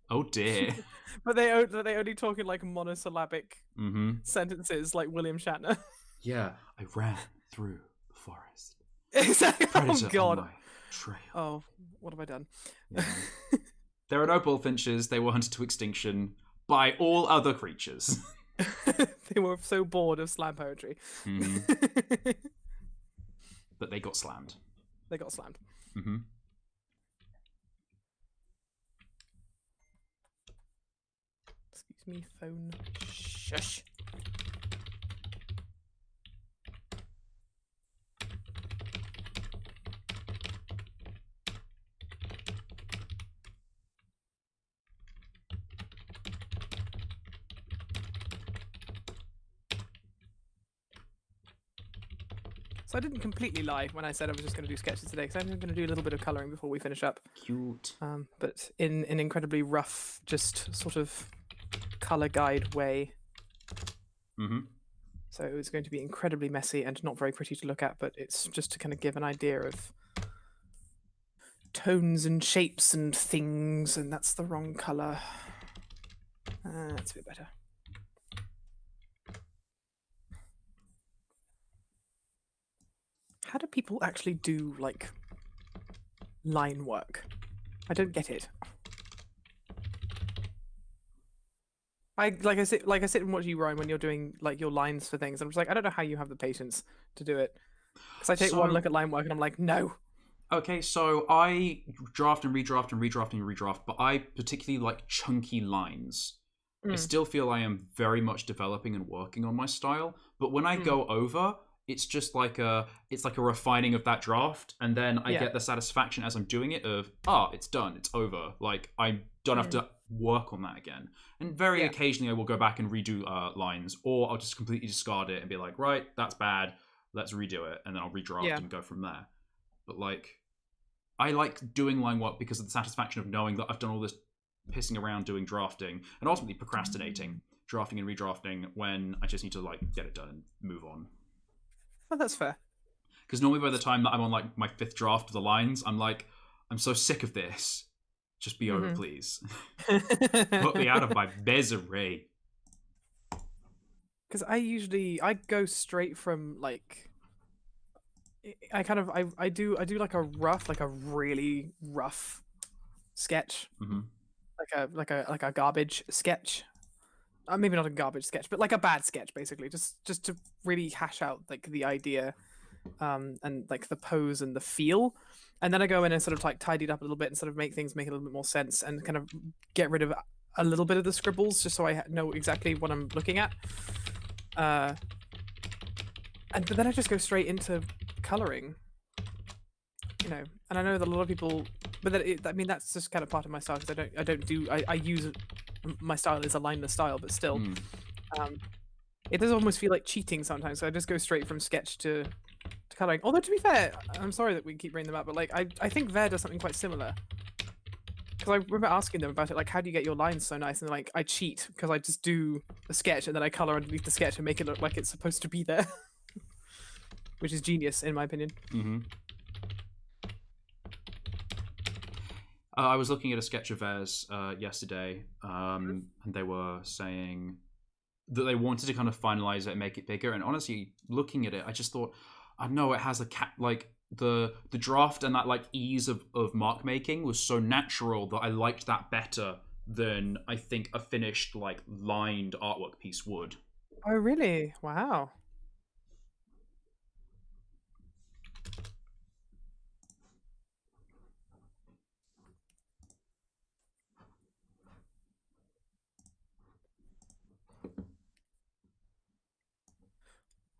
Oh dear. But they only talk in like monosyllabic sentences, like William Shatner. Yeah, I ran through the forest. Exactly. Predator Oh god. on my trail. Oh, what have I done? Yeah. There are no bullfinches. They were hunted to extinction by all other creatures. They were so bored of slam poetry. But they got slammed. They got slammed. Excuse me, phone. Shush. So I didn't completely lie when I said I was just going to do sketches today, because I'm going to do a little bit of colouring before we finish up. Cute. But in an incredibly rough, just sort of colour guide way. So it's going to be incredibly messy and not very pretty to look at, but it's just to kind of give an idea of tones and shapes and things, and that's the wrong colour. That's a bit better. How do people actually do, like, line work? I don't get it. I sit and watch you, Ryan, when you're doing like your lines for things. I'm just like, I don't know how you have the patience to do it. Because I take one look at line work and I'm like, no. Okay, so I draft and redraft and redraft and redraft, but I particularly like chunky lines. I still feel I am very much developing and working on my style, but when I go over, it's just like it's like a refining of that draft, and then I get the satisfaction as I'm doing it of, it's done, it's over. Like, I don't have to work on that again. And very occasionally I will go back and redo lines, or I'll just completely discard it and be like, right, that's bad, let's redo it, and then I'll redraft and go from there. But like, I like doing line work because of the satisfaction of knowing that I've done all this pissing around doing drafting, and ultimately procrastinating drafting and redrafting when I just need to like get it done and move on. Oh, that's fair. Because normally by the time that I'm on like my 5th draft of the lines, I'm like, I'm so sick of this. Just be over, please. Put me out of my misery. Because I go straight from like, I do like a really rough sketch, like a garbage sketch. Maybe not a garbage sketch, but like a bad sketch, basically, just to really hash out like the idea, and like the pose and the feel, and then I go in and sort of like tidy it up a little bit and sort of make things make a little bit more sense, and kind of get rid of a little bit of the scribbles just so I know exactly what I'm looking at. But then I just go straight into coloring, and I know that a lot of people, but I mean that's just kind of part of my style, because I use my style is a lineless style, but still, it does almost feel like cheating sometimes. So I just go straight from sketch to coloring. Although to be fair, I'm sorry that we keep bringing them up, but like I think Ver does something quite similar. Because I remember asking them about it, like, how do you get your lines so nice? And they're like, I cheat because I just do a sketch and then I color underneath the sketch and make it look like it's supposed to be there, which is genius in my opinion. I was looking at a sketch of theirs yesterday, and they were saying that they wanted to kind of finalize it and make it bigger. And honestly, looking at it, I just thought, I know it has like the draft and that like ease of mark making was so natural that I liked that better than I think a finished like lined artwork piece would. Oh really? Wow.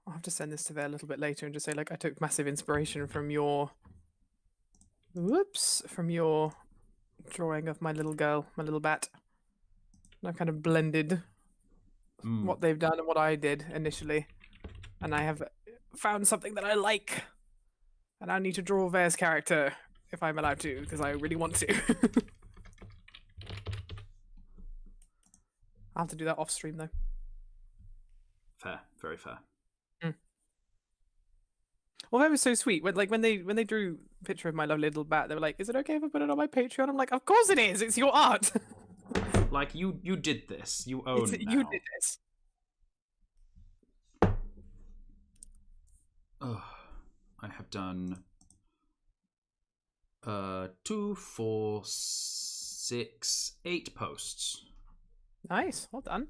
I'll have to send this to Ver a little bit later and just say, like, I took massive inspiration from your drawing of my little girl, my little bat. And I've kind of blended what they've done and what I did initially. And I have found something that I like. And I need to draw Ver's character if I'm allowed to, because I really want to. I'll have to do that off stream though. Fair, very fair. Well, that was so sweet. When they drew a picture of my lovely little bat, they were like, "Is it okay if I put it on my Patreon?" I'm like, "Of course it is. It's your art." Like you did this. You own it now. You did this. Oh, I have done 2, 4, 6, 8 posts. Nice. Well done.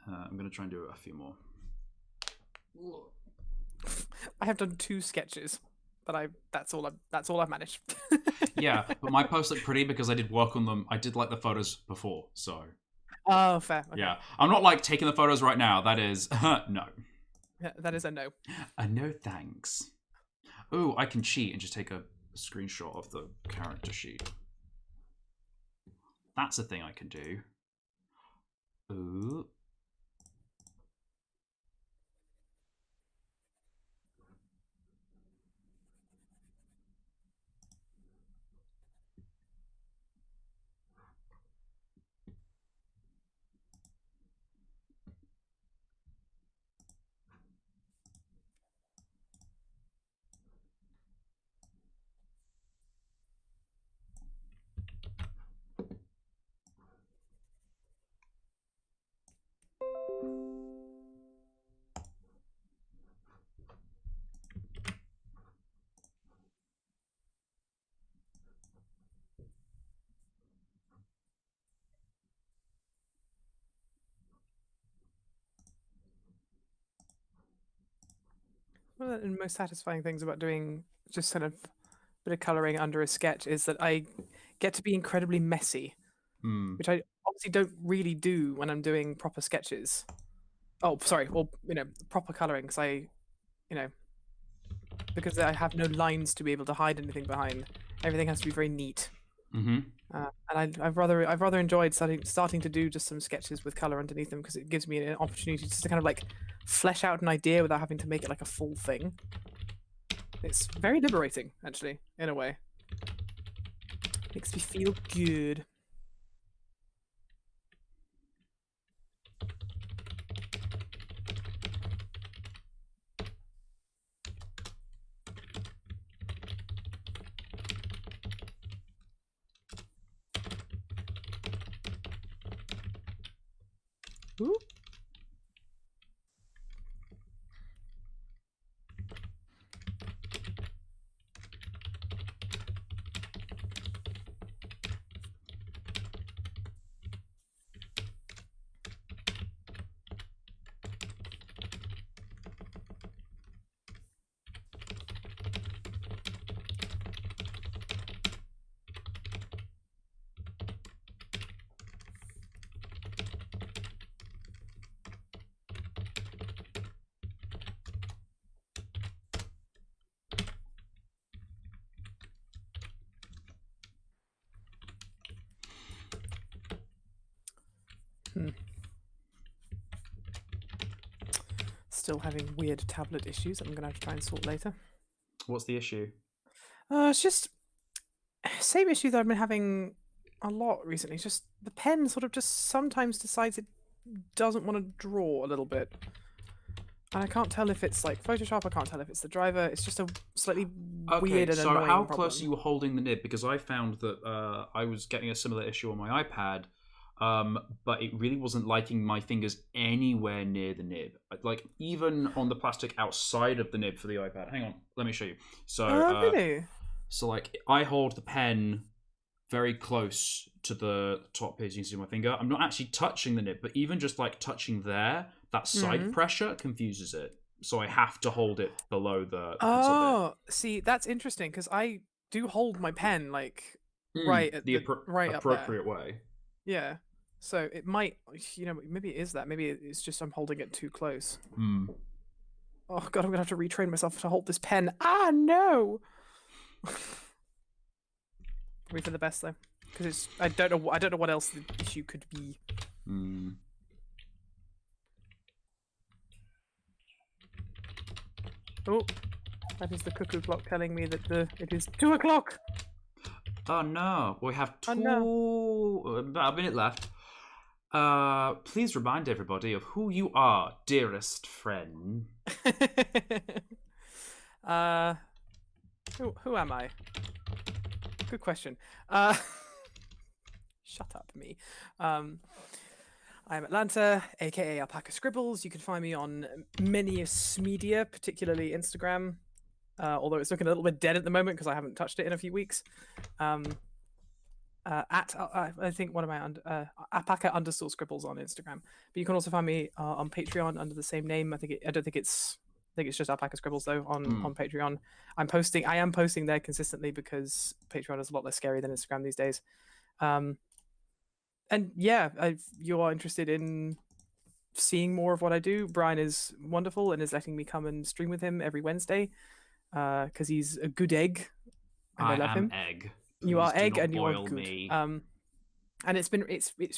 I'm gonna try and do a few more. I have done 2 sketches, but that's all I've managed. Yeah, but my posts look pretty because I did work on them. I did like the photos before, so. Oh, fair. Okay. Yeah, I'm not like taking the photos right now. That is no. Yeah, that is a no. A no thanks. Ooh, I can cheat and just take a screenshot of the character sheet. That's a thing I can do. Ooh. One of the most satisfying things about doing just kind of a bit of colouring under a sketch is that I get to be incredibly messy, which I obviously don't really do when I'm doing proper sketches. Oh, sorry, or proper colouring, because I have no lines to be able to hide anything behind. Everything has to be very neat. Mm-hmm. And I've rather enjoyed starting to do just some sketches with color underneath them because it gives me an opportunity just to kind of like flesh out an idea without having to make it like a full thing. It's very liberating, actually, in a way. Makes me feel good. Ooh. Still having weird tablet issues that I'm going to have to try and sort later. What's the issue? It's just same issue that I've been having a lot recently. It's just the pen sort of just sometimes decides it doesn't want to draw a little bit. And I can't tell if it's like Photoshop, I can't tell if it's the driver. It's just a slightly weird and annoying so how problem. close are you holding the nib? Because I found that I was getting a similar issue on my iPad, but it really wasn't liking my fingers anywhere near the nib. Like, even on the plastic outside of the nib for the iPad. Hang on, let me show you. So, really? So, like, I hold the pen very close to the top here, as you can see my finger. I'm not actually touching the nib, but even just, like, touching there, that side pressure confuses it. So I have to hold it below the Oh, see, that's interesting, because I do hold my pen, like, right at the right appropriate up there. way. Yeah. So it might, maybe it is that. Maybe it's just I'm holding it too close. Oh, God, I'm going to have to retrain myself to hold this pen. Ah, no! Probably for the best, though. Because I don't know what else the issue could be. Oh, that is the cuckoo clock telling me that it is 2 o'clock. Oh no, we have about a minute left. Please remind everybody of who you are, dearest friend. Who am I? Good question. Shut up, me. I'm Atlanta, aka AlpacaScribbles. You can find me on many media, particularly Instagram. Although it's looking a little bit dead at the moment because I haven't touched it in a few weeks. I think what am I on? Alpaca_scribbles on Instagram. But you can also find me on Patreon under the same name. I think it's just AlpacaScribbles though on Patreon. I am posting there consistently because Patreon is a lot less scary than Instagram these days. And yeah, if you are interested in seeing more of what I do, Brian is wonderful and is letting me come and stream with him every Wednesday because he's a good egg and I love him. Egg. You are Please do egg not and you are boil good. me. And it's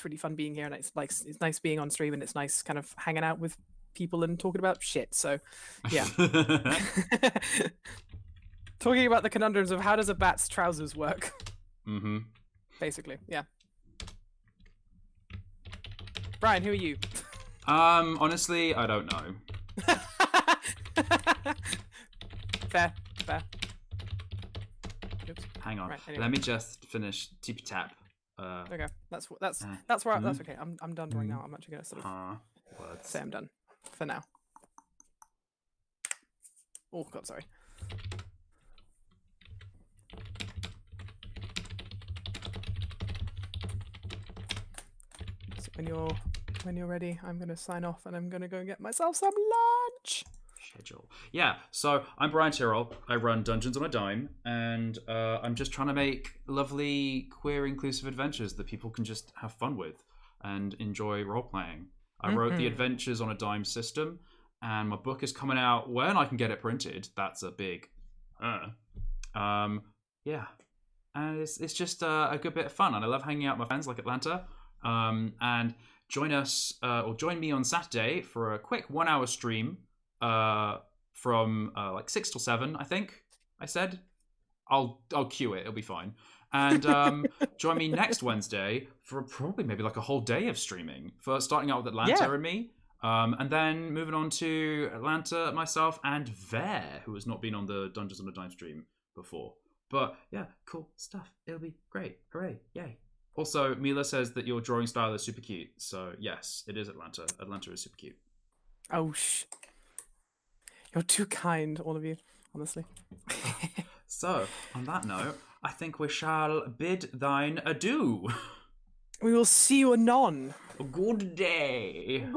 really fun being here, and it's nice being on stream, and it's nice kind of hanging out with people and talking about shit. So yeah. Talking about the conundrums of how does a bat's trousers work. Mm-hmm. Basically, yeah. Brian, who are you? Honestly, I don't know. Fair. Oops. Hang on. Right, anyway. Let me just finish tippy tap. Okay, that's where that's okay. I'm done drawing now. I'm actually gonna sort of say I'm done for now. Oh God, sorry. So when you're ready, I'm gonna sign off and I'm gonna go get myself some lunch. Schedule. Yeah, so I'm Brian Tyrrell. I run Dungeons on a Dime, and I'm just trying to make lovely, queer, inclusive adventures that people can just have fun with and enjoy role-playing. I wrote the Adventures on a Dime system, and my book is coming out when I can get it printed. That's a big... yeah. And it's just a good bit of fun, and I love hanging out with my friends like Atlanta. And join me on Saturday for a quick 1-hour stream from like 6 till 7, I think I said. I'll cue it, it'll be fine. And join me next Wednesday for probably maybe like a whole day of streaming, for starting out with Atlanta and me, and then moving on to Atlanta, myself, and Ver, who has not been on the Dungeons on a Dime stream before. But yeah, cool stuff. It'll be great. Hooray, yay. Also, Mila says that your drawing style is super cute, so yes, it is Atlanta. Atlanta is super cute. Oh, you're too kind, all of you, honestly. So, on that note, I think we shall bid thine adieu. We will see you anon. Good day. Good